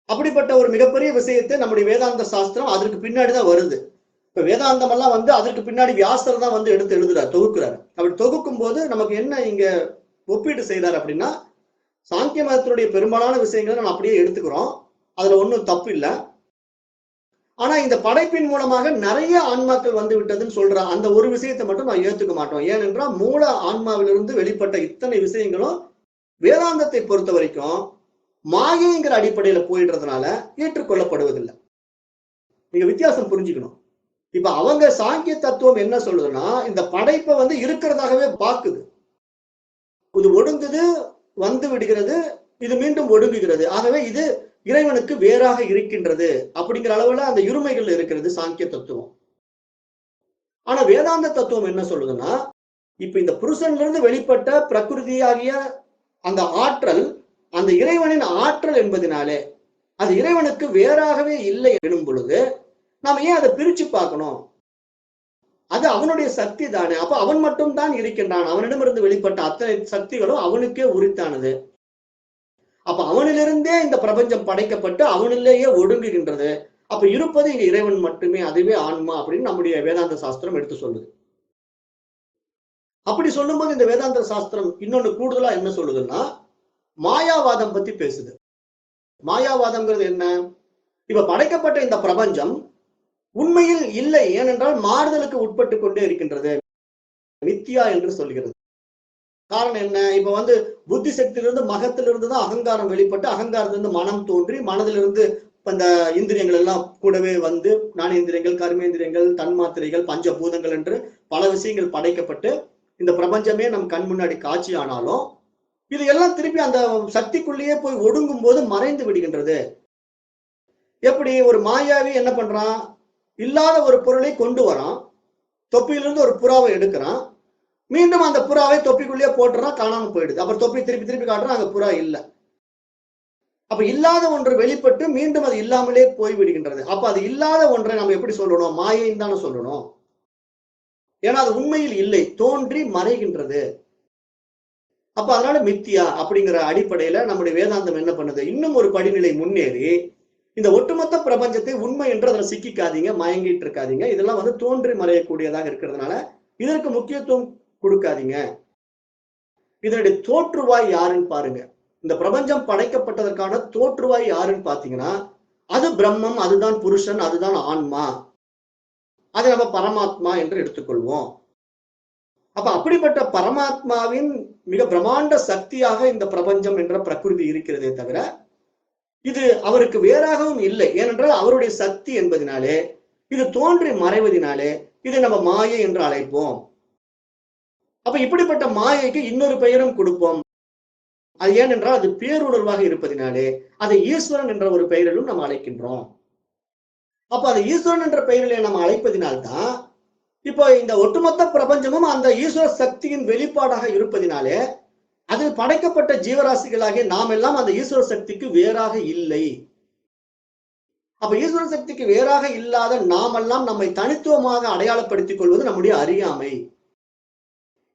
[SPEAKER 1] அப்படிப்பட்ட ஒரு மிகப்பெரிய விஷயத்தை நம்முடைய வேதாந்த சாஸ்திரம் அதற்கு பின்னாடிதான் வருது. இப்ப வேதாந்தம் எல்லாம் அதற்கு பின்னாடி வியாசர் தான் எடுத்து எழுதுறார், தொகுக்கிறார். அப்படி தொகுக்கும் போது நமக்கு என்ன இங்க ஒப்பீடு செய்யறாரு அப்படின்னா, சாங்கிய மதத்தினுடைய பெரும்பாலான விஷயங்களை நம்ம அப்படியே எடுத்துக்கிறோம். அதுல ஒன்றும் தப்பு இல்லை. ஆனா இந்த படைப்பின் மூலமாக நிறைய ஆன்மாக்கள் விட்டதுன்னு சொல்ற அந்த ஒரு விஷயத்தை மட்டும் நான் ஏத்துக்க மாட்டோம். ஏனென்றால் மூல ஆன்மாவிலிருந்து வெளிப்பட்ட இத்தனை விஷயங்களும் வேதாந்தத்தை பொறுத்த வரைக்கும் மாயைங்கிற அடிப்படையில போயிடுறதுனால ஏற்றுக்கொள்ளப்படுவதில்லை. நீங்க வித்தியாசம் புரிஞ்சுக்கணும். இப்ப அவங்க சாங்கிய தத்துவம் என்ன சொல்லுதுன்னா, இந்த படைப்பை இருக்கிறதாகவே பார்க்குது. இது ஒடுங்குது, விடுகிறது, இது மீண்டும் ஒடுங்குகிறது. ஆகவே இது இறைவனுக்கு வேறாக இருக்கின்றது அப்படிங்கிற அளவுல அந்த இருமைகள் இருக்கிறது சாங்கிய தத்துவம். ஆனா வேதாந்த தத்துவம் என்ன சொல்லுதுன்னா, இப்ப இந்த புருஷன்ல இருந்து வெளிப்பட்ட பிரகிருதியாகிய அந்த ஆற்றல், அந்த இறைவனின் ஆற்றல் என்பதனாலே அது இறைவனுக்கு வேறாகவே இல்லை எனும் பொழுது நாம ஏன் அதை பிரிச்சு பார்க்கணும்? அது அவனுடைய சக்தி தானே. அப்ப அவன் மட்டும் தான் இருக்கின்றான். அவனிடமிருந்து வெளிப்பட்ட அத்தனை சக்திகளும் அவனுக்கே உரித்தானது. அப்ப அவனிலிருந்தே இந்த பிரபஞ்சம் படைக்கப்பட்டு அவனிலேயே ஒடுங்குகின்றது. அப்ப இருப்பது இங்க இறைவன் மட்டுமே, அதுவே ஆன்மா அப்படின்னு நம்முடைய வேதாந்த சாஸ்திரம் எடுத்து சொல்லுது. அப்படி சொல்லும்போது இந்த வேதாந்த சாஸ்திரம் இன்னொன்னு கூடுதலா என்ன சொல்லுதுன்னா, மாயாவாதம் பத்தி பேசுது. மாயாவாதம்ங்கிறது என்ன? இப்ப படைக்கப்பட்ட இந்த பிரபஞ்சம் உண்மையில் இல்லை, ஏனென்றால் மாறுதலுக்கு உட்பட்டு கொண்டே இருக்கின்றது, மித்தியா என்று சொல்கிறது. காரணம் என்ன? இப்ப புத்தி சக்தியிலிருந்து மகத்திலிருந்து தான் அகங்காரம் வெளிப்பட்டு, அகங்காரத்திலிருந்து மனம் தோன்றி, மனதிலிருந்து அந்த இந்திரியங்கள் எல்லாம் கூடவே ஞானேந்திரியங்கள், கர்மேந்திரியங்கள், தன்மாத்திரைகள், பஞ்சபூதங்கள் என்று பல விஷயங்கள் படைக்கப்பட்டு இந்த பிரபஞ்சமே நம் கண் முன்னாடி காட்சி ஆனாலும், இது எல்லாம் திருப்பி அந்த சக்திக்குள்ளேயே போய் ஒடுங்கும் போது மறைந்து விடுகின்றது. எப்படி ஒரு மாயாவி என்ன பண்றான்? இல்லாத ஒரு பொருளை கொண்டு வரான், தொப்பியிலிருந்து ஒரு புறாவை எடுக்கிறான், மீண்டும் அந்த புறாவை தொப்பிக்குள்ளேயே போட்டுறான், காணாம போயிடுது. அப்புறம் தொப்பி திருப்பி திருப்பி காட்டுறான், அங்க புறா இல்ல. அப்ப இல்லாத ஒன்று வெளிப்பட்டு மீண்டும் அது இல்லாமலே போய் விடுகின்றது. அப்ப அது இல்லாத ஒன்றை நம்ம எப்படி சொல்லணும்? மாயைன்னு தானே சொல்லணும். ஏன்னா அது உண்மையில் இல்லை, தோன்றி மறைகின்றது. அப்ப அதனால மித்தியா அப்படிங்கிற அடிப்படையில நம்முடைய வேதாந்தம் என்ன பண்ணுது? இன்னும் ஒரு படிநிலை முன்னேறி இந்த ஒட்டுமொத்த பிரபஞ்சத்தை உண்மை என்று அதில் சிக்கிக்காதீங்க, மயங்கிட்டு இருக்காதீங்க. இதெல்லாம் தோன்றி மறையக்கூடியதாக இருக்கிறதுனால இதற்கு முக்கியத்துவம் கொடுக்காதீங்க. இதனுடைய தோற்றுவாய் யாருன்னு பாருங்க. இந்த பிரபஞ்சம் படைக்கப்பட்டதற்கான தோற்றுவாய் யாருன்னு பாத்தீங்கன்னா, அது பிரம்மம், அதுதான் புருஷன், அதுதான் ஆன்மா. அதை நம்ம பரமாத்மா என்று எடுத்துக்கொள்வோம். அப்ப அப்படிப்பட்ட பரமாத்மாவின் மிக பிரம்மாண்ட சக்தியாக இந்த பிரபஞ்சம் என்ற பிரகிருதி இருக்கிறதே தவிர, இது அவருக்கு வேறாகவும் இல்லை. ஏனென்றால் அவருடைய சக்தி என்பதனாலே, இது தோன்றி மறைவதனாலே இதை நம்ம மாயை என்று அழைப்போம். அப்ப இப்படிப்பட்ட மாயைக்கு இன்னொரு பெயரும் கொடுப்போம். அது ஏனென்றால் அது பேருணர்வாக இருப்பதினாலே அதை ஈஸ்வரன் என்ற ஒரு பெயரிலும் நம்ம அழைக்கின்றோம். அப்ப அது ஈஸ்வரன் என்ற பெயரிலே நம்ம அழைப்பதினால்தான் இப்போ இந்த ஒட்டுமொத்த பிரபஞ்சமும் அந்த ஈஸ்வர சக்தியின் வெளிப்பாடாக இருப்பதினாலே அதில் படைக்கப்பட்ட ஜீவராசிகளாகிய நாம் எல்லாம் அந்த ஈஸ்வர சக்திக்கு வேறாக இல்லை. அப்ப ஈஸ்வர சக்திக்கு வேறாக இல்லாத நாமெல்லாம் நம்மை தனித்துவமாக அடையாளப்படுத்திக் கொள்வது நம்முடைய அறியாமை.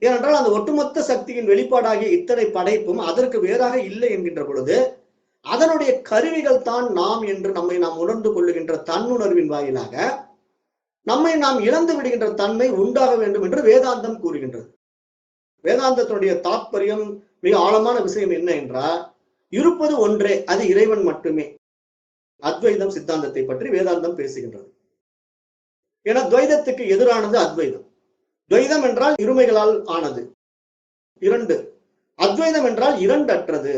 [SPEAKER 1] ஏனென்றால் அந்த ஒட்டுமொத்த சக்தியின் வெளிப்பாடாகிய இத்தனை படைப்பும் அதற்கு வேறாக இல்லை என்கின்ற பொழுது அதனுடைய கருவிகள் தான் நாம் என்று நம்மை நாம் உணர்ந்து கொள்ளுகின்ற தன்னுணர்வின் வாயிலாக நம்மை நாம் இழந்து விடுகின்ற தன்மை உண்டாக வேண்டும் என்று வேதாந்தம் கூறுகின்றது. வேதாந்தத்தினுடைய தாற்பயம் மிக ஆழமான விஷயம் என்ன என்றால், இருப்பது ஒன்றே, அது இறைவன் மட்டுமே. அத்வைதம் சித்தாந்தத்தை பற்றி வேதாந்தம் பேசுகின்றது. ஏன்னா துவைதத்துக்கு எதிரானது அத்வைதம். துவைதம் என்றால் இருமைகளால் ஆனது, இரண்டு. அத்வைதம் என்றால் இரண்டற்றது.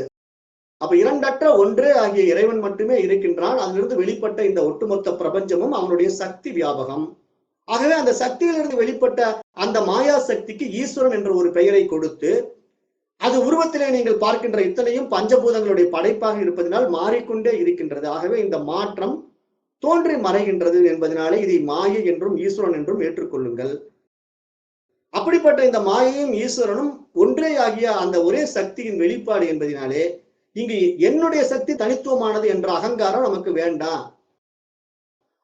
[SPEAKER 1] அப்ப இரண்டற்ற ஒன்றே ஆகிய இறைவன் மட்டுமே இருக்கின்றான். அதிலிருந்து வெளிப்பட்ட இந்த ஒட்டுமொத்த பிரபஞ்சமும் அவனுடைய சக்தி வியாபகம். ஆகவே அந்த சக்தியிலிருந்து வெளிப்பட்ட அந்த மாயா சக்திக்கு ஈஸ்வரன் என்ற ஒரு பெயரை கொடுத்து, அது உருவத்திலே நீங்கள் பார்க்கின்ற இத்தனையும் பஞ்சபூதங்களுடைய படைப்பாக இருப்பதனால் மாறிக்கொண்டே இருக்கின்றது. ஆகவே இந்த மாற்றம் தோன்றி மறைகின்றது என்பதனாலே இதை மாயை என்றும் ஈஸ்வரன் என்றும் ஏற்றுக்கொள்ளுங்கள். அப்படிப்பட்ட இந்த மாயையும் ஈஸ்வரனும் ஒன்றே ஆகிய அந்த ஒரே சக்தியின் வெளிப்பாடு என்பதனாலே இங்கு என்னுடைய சக்தி தனித்துவமானது என்ற அகங்காரம் நமக்கு வேண்டாம்.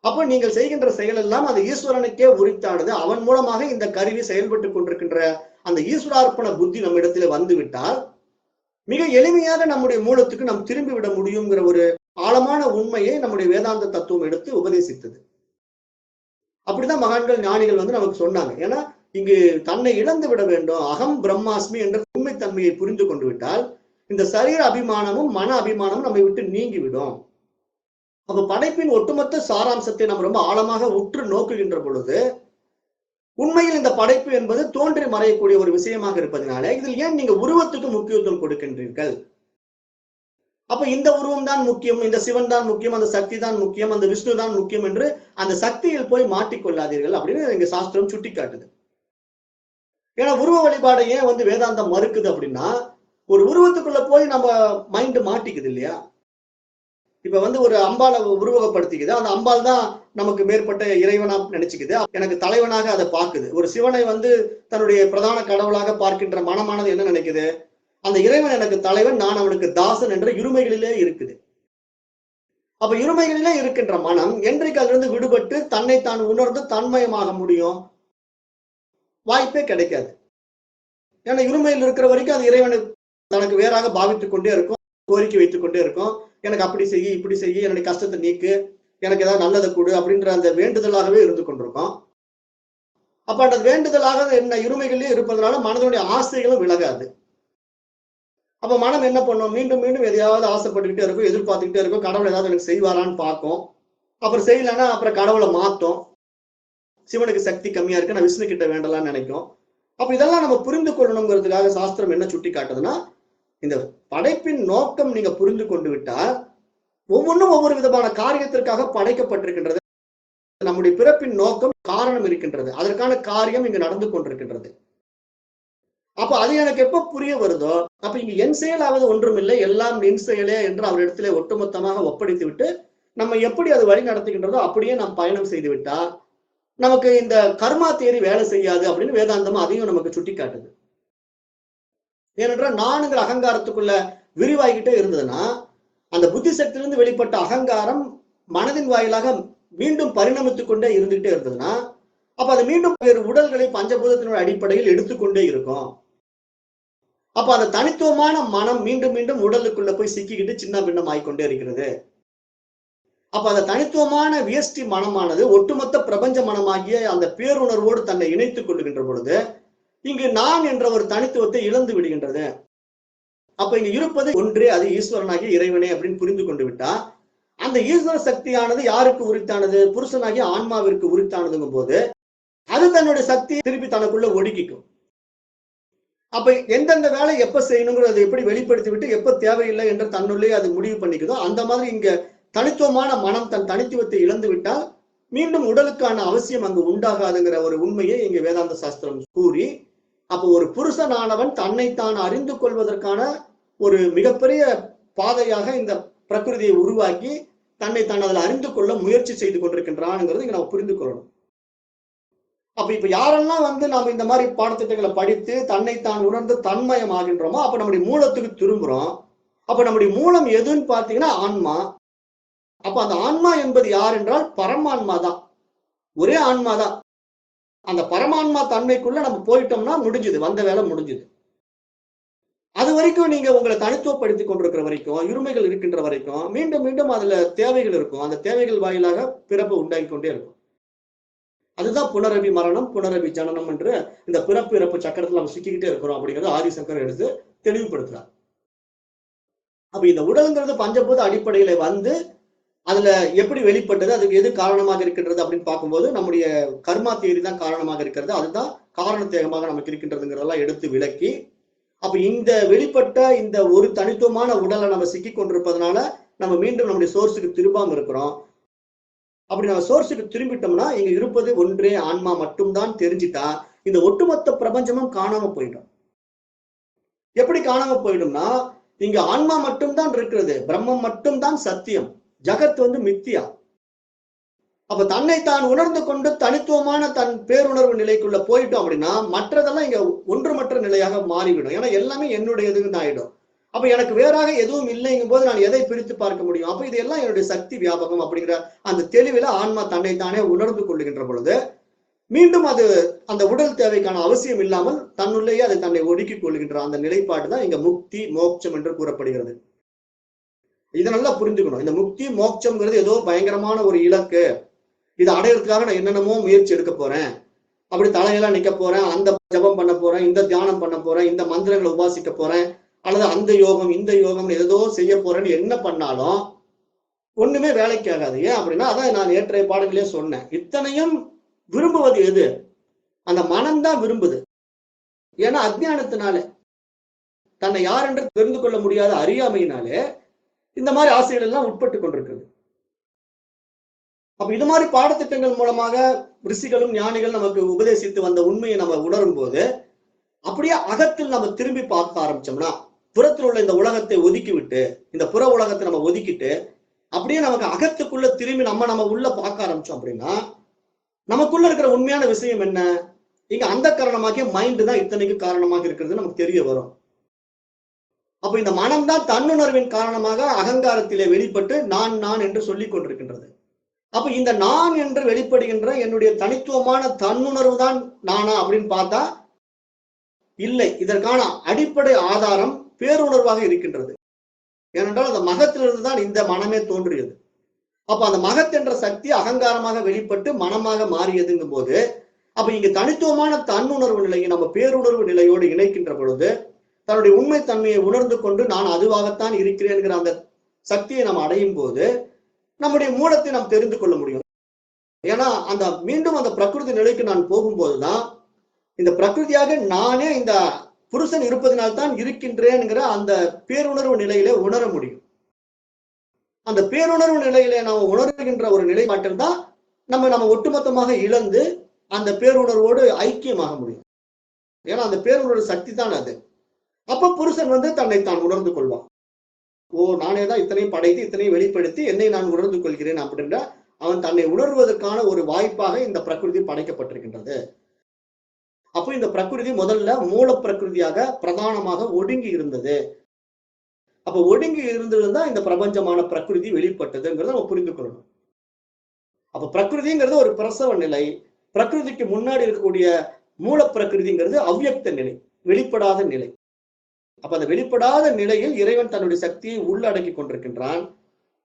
[SPEAKER 1] அப்ப நீங்கள் செய்கின்ற செயல் எல்லாம் அந்த ஈஸ்வரனுக்கே உரித்தானது. அவன் மூலமாக இந்த கருவி செயல்பட்டுக் கொண்டிருக்கின்ற அந்த ஈஸ்வரார்ப்பண புத்தி நம்ம இடத்துல வந்துவிட்டால் மிக எளிமையாக நம்முடைய மூலத்துக்கு நாம் திரும்பி விட முடியுங்கிற ஒரு ஆழமான உண்மையை நம்முடைய வேதாந்த தத்துவம் எடுத்து உபதேசித்தது. அப்படிதான் மகான்கள் ஞானிகள் நமக்கு சொன்னாங்க. ஏன்னா இங்கு தன்னை இழந்து விட வேண்டும், அகம் பிரம்மாஸ்மி என்ற உண்மைத்தன்மையை புரிந்து கொண்டு விட்டால் இந்த சரீர அபிமானமும் மன அபிமானமும் நம்மை விட்டு நீங்கிவிடும். அப்ப படைப்பின் ஒட்டுமொத்த சாராம்சத்தை நம்ம ரொம்ப ஆழமாக உற்று நோக்குகின்ற பொழுது உண்மையில் இந்த படைப்பு என்பது தோன்றி மறையக்கூடிய ஒரு விஷயமாக இருப்பதனால இதில் ஏன் நீங்க உருவத்துக்கு முக்கியத்துவம் கொடுக்கின்றீர்கள்? அப்ப இந்த உருவம் தான் முக்கியம், இந்த சிவன் தான் முக்கியம், அந்த சக்தி தான் முக்கியம், அந்த விஷ்ணு தான் முக்கியம் என்று அந்த சக்தியில் போய் மாட்டிக்கொள்ளாதீர்கள் அப்படின்னு எங்க சாஸ்திரம் சுட்டி காட்டுது. ஏன்னா உருவ வழிபாடை ஏன் வேதாந்தம் மறுக்குது அப்படின்னா, ஒரு உருவத்துக்குள்ள போய் நம்ம மைண்ட் மாட்டிக்குது இல்லையா? இப்ப ஒரு அம்பாலை உருவகப்படுத்திக்குது, அந்த அம்பாள் தான் நமக்கு மேற்பட்ட இறைவனா நினைச்சுக்குது, எனக்கு தலைவனாக அதை பார்க்குது. ஒரு சிவனை தன்னுடைய பிரதான கடவுளாக பார்க்கின்ற மனமானது என்ன நினைக்குது? அந்த இறைவன் எனக்கு தலைவன், நான் அவனுக்கு தாசன் என்ற இருமைகளிலே இருக்குது. அப்ப இருமைகளிலே இருக்கின்ற மனம் என்றைக்கு அதிலிருந்து விடுபட்டு தன்னை தான் உணர்ந்து தன்மயமாக முடியும்? வாய்ப்பே கிடைக்காது. ஏன்னா இருமையில் இருக்கிற வரைக்கும் அது இறைவனை தனக்கு வேறாக பாவித்துக் கொண்டே இருக்கும். கோரிக்கை வைத்துக் கொண்டே இருக்கும். எனக்கு அப்படி செய்ய, இப்படி செய்ய, என்னுடைய கஷ்டத்தை நீக்கு, எனக்கு ஏதாவது நல்லதை கொடு அப்படின்ற அந்த வேண்டுதலாகவே இருந்து கொண்டிருக்கும். அப்ப அந்த வேண்டுதலாக என்ன இருமைகளிலே இருப்பதனால மனதுடைய ஆசைகளும் விலகாது. அப்ப மனம் என்ன பண்ணும்? மீண்டும் மீண்டும் எதையாவது ஆசைப்பட்டுக்கிட்டே இருக்கும், எதிர்பார்த்துக்கிட்டே இருக்கும். கடவுள் ஏதாவது எனக்கு செய்வாரான்னு பார்க்கும். அப்புறம் செய்யலைன்னா அப்புறம் கடவுளை மாத்தும். சிவனுக்கு சக்தி கம்மியா இருக்கு, நான் விஷ்ணு கிட்ட வேண்டலாம்னு நினைக்கும். அப்ப இதெல்லாம் நம்ம புரிந்து கொள்ளணுங்கிறதுக்காக சாஸ்திரம் என்ன சுட்டி காட்டுதுன்னா, இந்த படைப்பின் நோக்கம் நீங்க புரிந்து கொண்டு விட்டால் ஒவ்வொன்றும் ஒவ்வொரு விதமான காரியத்திற்காக படைக்கப்பட்டிருக்கின்றது. நம்முடைய பிறப்பின் நோக்கம் காரணம் இருக்கின்றது, அதற்கான காரியம் இங்கு நடந்து கொண்டிருக்கின்றது. அப்ப அது எனக்கு எப்ப புரிய வருதோ, அப்ப இங்க என் செயலாவது ஒன்றும் இல்லை, எல்லாம் நின் செயலே என்று அவரிடத்திலே ஒட்டுமொத்தமாக ஒப்படைத்து விட்டு நம்ம எப்படி அது வழி நடத்துகின்றதோ அப்படியே நாம் பயணம் செய்து விட்டா நமக்கு இந்த கர்மா தேரி வேலை செய்யாது அப்படின்னு வேதாந்தம் அதையும் நமக்கு சுட்டி காட்டுது. ஏனென்றால் நானுங்கிற அகங்காரத்துக்குள்ள விரிவாகிக்கிட்டே இருந்ததுன்னா அந்த புத்தி சக்தியிலிருந்து வெளிப்பட்ட அகங்காரம் மனதின் வாயிலாக மீண்டும் பரிணமித்துக் கொண்டே இருந்துகிட்டே இருந்ததுன்னா அப்ப அது மீண்டும் வேறு உடல்களை பஞ்சபூதத்தினுடைய அடிப்படையில் எடுத்துக்கொண்டே இருக்கும். அப்ப அந்த தனித்துவமான மனம் மீண்டும் மீண்டும் உடலுக்குள்ள போய் சிக்கிக்கிட்டு சின்ன பின்னம் ஆகிக்கொண்டே இருக்கிறது. அப்ப அந்த தனித்துவமான வியஷ்டி மனமானது ஒட்டுமொத்த பிரபஞ்ச மனமாகிய அந்த பேருணர்வோடு தன்னை இணைத்துக் கொள்ளுகின்ற பொழுது இங்கு நான் என்ற ஒரு தனித்துவத்தை இழந்து விடுகின்றது. அப்ப இங்க இருப்பது ஒன்றே, அது ஈஸ்வரனாகிய இறைவனே அப்படின்னு புரிந்து கொண்டு விட்டா அந்த ஈஸ்வர சக்தியானது யாருக்கு உரித்தானது? புருஷனாகிய ஆன்மாவிற்கு உரித்தானதுங்கும் போது அது தன்னுடைய சக்தியை திருப்பி தனக்குள்ள ஒடுக்கிக்கும். அப்ப எந்தெந்த வேலை எப்ப செய்யணுங்கிறத எப்படி வெளிப்படுத்தி விட்டு எப்ப தேவையில்லை என்று தன்னுள்ளே அது முடிவு பண்ணிக்குதோ அந்த மாதிரி இங்க தனித்துவமான மனம் தன் தனித்துவத்தை இழந்து விட்டால் மீண்டும் உடலுக்கான அவசியம் அங்கு உண்டாகாதுங்கிற ஒரு உண்மையை இங்க வேதாந்த சாஸ்திரம் கூறி, அப்போ ஒரு புருஷனானவன் தன்னைத்தான் அறிந்து கொள்வதற்கான ஒரு மிகப்பெரிய பாதையாக இந்த பிரகிருதியை உருவாக்கி தன்னைத்தான் அதில் அறிந்து கொள்ள முயற்சி செய்து கொண்டிருக்கின்றான்ங்கிறது இங்க நம்ம புரிந்து கொள்ளணும். அப்ப இப்ப யாரெல்லாம் நாம இந்த மாதிரி பாடத்திட்டங்களை படித்து தன்னைத்தான் உணர்ந்து தன்மயம் ஆகின்றோமோ அப்ப நம்முடைய மூலத்துக்கு திரும்புறோம். அப்ப நம்முடைய மூலம் எதுன்னு பாத்தீங்கன்னா ஆன்மா. அப்ப அந்த ஆன்மா என்பது யார் என்றால் பரமான்மா தான், ஒரே ஆன்மா தான். அந்த பரமான்மா தன்மைக்குள்ள நம்ம போயிட்டோம்னா முடிஞ்சுது, வந்த வேலை முடிஞ்சுது. அது வரைக்கும் நீங்க உங்களை தனித்துவப்படுத்திக் கொண்டிருக்கிற வரைக்கும், இருமைகள் இருக்கின்ற வரைக்கும் மீண்டும் மீண்டும் அதுல தேவைகள் இருக்கும். அந்த தேவைகள் வாயிலாக பிறப்பு உண்டாகி கொண்டே இருக்கும். அதுதான் புனரபி மரணம், புனரபி ஜனனம் என்று இந்த பிறப்பு இறப்பு சக்கரத்தில் நம்ம சிக்கிக்கிட்டே இருக்கிறோம் அப்படிங்கிறது ஆதிசங்கர் எடுத்து தெளிவுபடுத்துறார். அப்ப இந்த உடல்ங்கிறது பஞ்சபூத அடிப்படையில அதுல எப்படி வெளிப்பட்டது, அதுக்கு எது காரணமாக இருக்கின்றது அப்படின்னு பார்க்கும்போது நம்முடைய கர்மா தியரி தான் காரணமாக இருக்கிறது, அதுதான் காரணத்தேகமாக நமக்கு இருக்கின்றதுங்கிறதெல்லாம் எடுத்து விளக்கி, அப்ப இந்த வெளிப்பட்ட இந்த ஒரு தனித்துவமான உடலை நம்ம சிக்கி கொண்டிருப்பதனால நம்ம மீண்டும் நம்முடைய சோர்ஸுக்கு திரும்பாம இருக்கிறோம். அப்படி நம்ம சோர்ஸுக்கு திரும்பிட்டோம்னா இங்க இருப்பது ஒன்றே ஆன்மா மட்டும்தான் தெரிஞ்சிட்டா இந்த ஒட்டுமொத்த பிரபஞ்சமும் காணாம போயிடும். எப்படி காணாம போயிடும்னா இங்க ஆன்மா மட்டும்தான் இருக்கிறது, பிரம்மம் மட்டும்தான் சத்தியம், ஜகத் மித்தியா. அப்ப தன்னை தான் உணர்ந்து கொண்டு தனித்துவமான தன் பேருணர்வு நிலைக்குள்ள போயிட்டோம் அப்படின்னா மற்றதெல்லாம் இங்க ஒன்றுமற்ற நிலையாக மாறிவிடும். ஏன்னா எல்லாமே என்னுடையதுன்னு ஆயிடும். அப்ப எனக்கு வேறாக எதுவும் இல்லைங்கும் போது நான் எதை பிரித்து பார்க்க முடியும்? அப்ப இதெல்லாம் என்னுடைய சக்தி வியாபகம் அப்படிங்கிற அந்த தெளிவில ஆன்மா தன்னைத்தானே உணர்ந்து கொள்ளுகின்ற பொழுது மீண்டும் அது அந்த உடல் தேவைக்கான அவசியம் இல்லாமல் தன்னுள்ளேயே அதை தன்னை ஒடுக்கிக் கொள்கின்ற அந்த நிலைப்பாடு தான் இங்க முக்தி மோட்சம் என்று கூறப்படுகிறது. இதை நல்லா புரிஞ்சுக்கணும். இந்த முக்தி மோட்சம்ங்கிறது ஏதோ பயங்கரமான ஒரு இலக்கு, இதை அடையிறதுக்காக நான் என்னென்னமோ முயற்சி எடுக்க போறேன், அப்படி தலையெல்லாம் நிக்க போறேன், அந்த ஜபம் பண்ண போறேன், இந்த தியானம் பண்ண போறேன், இந்த மந்திரங்களை உபாசிக்க போறேன், அல்லது அந்த யோகம் இந்த யோகம் ஏதோ செய்ய போறேன்னு என்ன பண்ணாலும் ஒண்ணுமே வேலைக்கு ஆகாது. ஏன் அப்படின்னா அதான் நான் நேற்றைய பாடங்களே சொன்னேன், இத்தனையும் விரும்புவது எது? அந்த மனம்தான் விரும்புது. ஏன்னா அஜ்ஞானத்தினாலே, தன்னை யார் என்று தெரிந்து கொள்ள முடியாத அறியாமையினாலே இந்த மாதிரி ஆசைகள் எல்லாம் உட்பட்டு கொண்டிருக்கிறது. அப்ப இது மாதிரி பாடத்திட்டங்கள் மூலமாக ரிஷிகளும் ஞானிகள் நமக்கு உபதேசித்து வந்த உண்மையை நம்ம உணரும் போது அப்படியே அகத்தில் நம்ம திரும்பி பார்க்க ஆரம்பிச்சோம்னா, புறத்தில் உள்ள இந்த உலகத்தை ஒதுக்கி விட்டு, இந்த புற உலகத்தை நம்ம ஒதுக்கிட்டு அப்படியே நமக்கு அகத்துக்குள்ள திரும்பி நம்ம உள்ள பார்க்க ஆரம்பிச்சோம் அப்படின்னா நமக்குள்ள இருக்கிற உண்மையான விஷயம் என்ன? இங்க அந்த காரணமாகிய மைண்ட் தான் இத்தனைக்கு காரணமாக இருக்கிறது நமக்கு தெரிய வரும். அப்ப இந்த மனம்தான் தன்னுணர்வின் காரணமாக அகங்காரத்திலே வெளிப்பட்டு நான் நான் என்று சொல்லிக் கொண்டிருக்கின்றது. அப்ப இந்த நான் என்று வெளிப்படுகின்ற என்னுடைய தனித்துவமான தன்னுணர்வு தான் நானா அப்படின்னு பார்த்தா இல்லை. இதற்கான அடிப்படை ஆதாரம் பேருணர்வாக இருக்கின்றது. ஏனென்றால் அந்த மகத்திலிருந்து தான் இந்த மனமே தோன்றியது. அப்ப அந்த மகத் என்ற சக்தி அகங்காரமாக வெளிப்பட்டு மனமாக மாறியதுங்கும் போது, அப்ப இங்க தனித்துவமான தன்னுணர்வு நிலையை நம்ம பேருணர்வு நிலையோடு இணைக்கின்ற பொழுது, தன்னுடைய உண்மை தன்மையை உணர்ந்து கொண்டு நான் அதுவாகத்தான் இருக்கிறேன்கிற அந்த சக்தியை நாம் அடையும் போது நம்முடைய மூலத்தை நாம் தெரிந்து கொள்ள முடியும். ஏன்னா அந்த மீண்டும் அந்த பிரகிருதி நிலைக்கு நான் போகும்போதுதான் இந்த பிரகிருதியாக நானே இந்த புருஷன் இருப்பதனால்தான் இருக்கின்றேன்ங்கிற அந்த பேருணர்வு நிலையில உணர முடியும். அந்த பேருணர்வு நிலையில நாம் உணர்கின்ற ஒரு நிலைப்பாட்டில் தான் நம்ம ஒட்டுமொத்தமாக இழந்து அந்த பேருணர்வோடு ஐக்கியமாக முடியும். ஏன்னா அந்த பேருணர்வு சக்தி தான் அது. அப்ப புருஷன் தன்னை தான் உணர்ந்து கொள்வான். ஓ, நானே தான் இத்தனையும் படைத்து இத்தனையும் வெளிப்படுத்தி என்னை நான் உணர்ந்து கொள்கிறேன் அப்படின்ற அவன் தன்னை உணர்வதற்கான ஒரு வாய்ப்பாக இந்த பிரகிருதி படைக்கப்பட்டிருக்கின்றது. அப்போ இந்த பிரகிருதி முதல்ல மூல பிரகிருதியாக பிரதானமாக ஒடுங்கி இருந்தது. அப்ப ஒடுங்கி இருந்ததுதான் இந்த பிரபஞ்சமான பிரகிருதி வெளிப்பட்டதுங்கிறத நம்ம புரிந்து கொள்ளணும். அப்ப பிரகிருதிங்கிறது ஒரு பிரசவ நிலை. பிரகிருதிக்கு முன்னாடி இருக்கக்கூடிய மூல பிரகிருதிங்கிறது அவ்யக்த நிலை, வெளிப்படாத நிலை. அப்ப அந்த வெளிப்படாத நிலையில் இறைவன் தன்னுடைய சக்தியை உள்ளடக்கி கொண்டிருக்கின்றான்.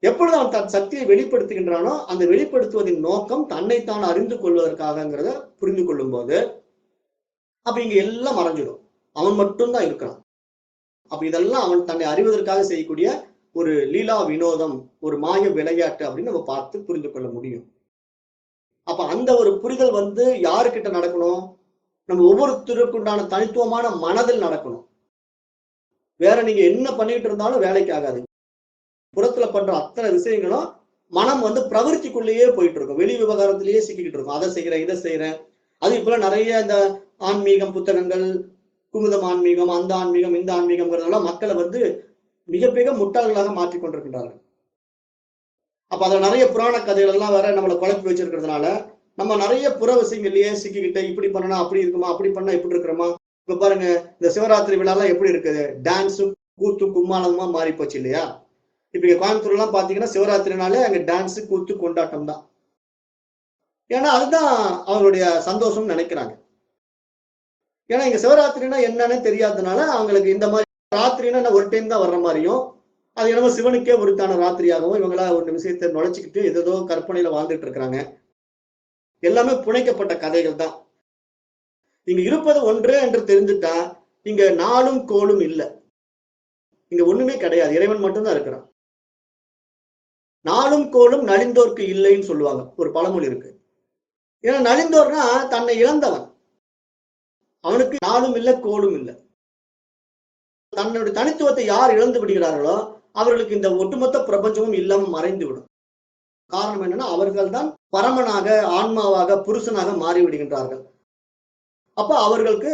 [SPEAKER 1] எப்பொழுது அவன் தன் சக்தியை வெளிப்படுத்துகின்றானோ அந்த வெளிப்படுத்துவதின் நோக்கம் தன்னைத்தான் அறிந்து கொள்வதற்காகங்கிறத புரிந்து கொள்ளும் போது அப்ப இங்க எல்லாம் மறைஞ்சிடும். அவன் மட்டும்தான் இருக்கிறான். அப்ப இதெல்லாம் அவன் தன்னை அறிவதற்காக செய்யக்கூடிய ஒரு லீலா வினோதம், ஒரு மாய விளையாட்டு அப்படின்னு நம்ம பார்த்து புரிந்து கொள்ள முடியும். அப்ப அந்த ஒரு புரிதல் யாருக்கிட்ட நடக்கணும்? நம்ம ஒவ்வொருத்தருக்குண்டான தனித்துவமான மனதில் நடக்கணும். வேற நீங்க என்ன பண்ணிட்டு இருந்தாலும் வேலைக்கு ஆகாது. புறத்துல பண்ற அத்தனை விஷயங்களும் மனம் பிரவருத்திக்குள்ளேயே போயிட்டு இருக்கும். வெளி விவகாரத்திலேயே சிக்கிக்கிட்டு இருக்கும். அதை செய்யறேன், இதை செய்யறேன். அது இப்ப நிறைய இந்த ஆன்மீகம் புத்தகங்கள், குமுதம் ஆன்மீகம், அந்த ஆன்மீகம், இந்த ஆன்மீகம்ங்கிறதெல்லாம் மக்களை மிக முட்டாள்களாக மாற்றிக் கொண்டிருக்கின்றார்கள். அப்ப அதுல நிறைய புராண கதைகள் எல்லாம் வேற நம்மளை குழப்பி வச்சிருக்கிறதுனால நம்ம நிறைய புற விஷயங்கள்லயே சிக்கிக்கிட்டு இப்படி பண்ணனா அப்படி இருக்குமா, அப்படி பண்ணா இப்படி இருக்கிறோமா. இப்ப பாருங்க, இந்த சிவராத்திரி விழா எல்லாம் எப்படி இருக்குது? டான்ஸும் கூத்து கும்மாளமா மாறி போச்சு இல்லையா? இப்ப இங்க கோயம்புத்தூர் எல்லாம் பாத்தீங்கன்னா சிவராத்திரினாலே அங்க டான்ஸ் கூத்து கொண்டாட்டம் தான். ஏன்னா அதுதான் அவங்களுடைய சந்தோஷம் நினைக்கிறாங்க. ஏன்னா இங்க சிவராத்திரினா என்னன்னு தெரியாததுனால அவங்களுக்கு இந்த மாதிரி ராத்திரினா ஒரு டைம் தான் வர்ற மாதிரியும், அது என்னமோ சிவனுக்கே உரித்தான ராத்திரியாகவும் இவங்களா ஒரு விஷயத்தை நுழைச்சிக்கிட்டு ஏதோ கற்பனையில வாழ்ந்துட்டு இருக்கிறாங்க. எல்லாமே புனைக்கப்பட்ட கதைகள் தான். இங்க இருப்பது ஒன்றே என்று தெரிஞ்சுட்டா இங்க நாளும் கோளும் இல்லை. இங்க ஒண்ணுமே கிடையாது, இறைவன் மட்டும்தான் இருக்கிறான். நாளும் கோளும் நலிந்தோர்க்கு இல்லைன்னு சொல்லுவாங்க, ஒரு பழமொழி இருக்கு. ஏன்னா நலிந்தோர்னா தன்னை இழந்தவன், அவனுக்கு நாளும் இல்லை கோளும் இல்லை. தன்னுடைய தனித்துவத்தை யார் இழந்து விடுகிறார்களோ அவர்களுக்கு இந்த ஒட்டுமொத்த பிரபஞ்சமும் இல்லாம மறைந்து விடும். காரணம் என்னன்னா அவர்கள் தான் பரமனாக, ஆன்மாவாக, புருஷனாக மாறிவிடுகின்றார்கள். அப்ப அவர்களுக்கு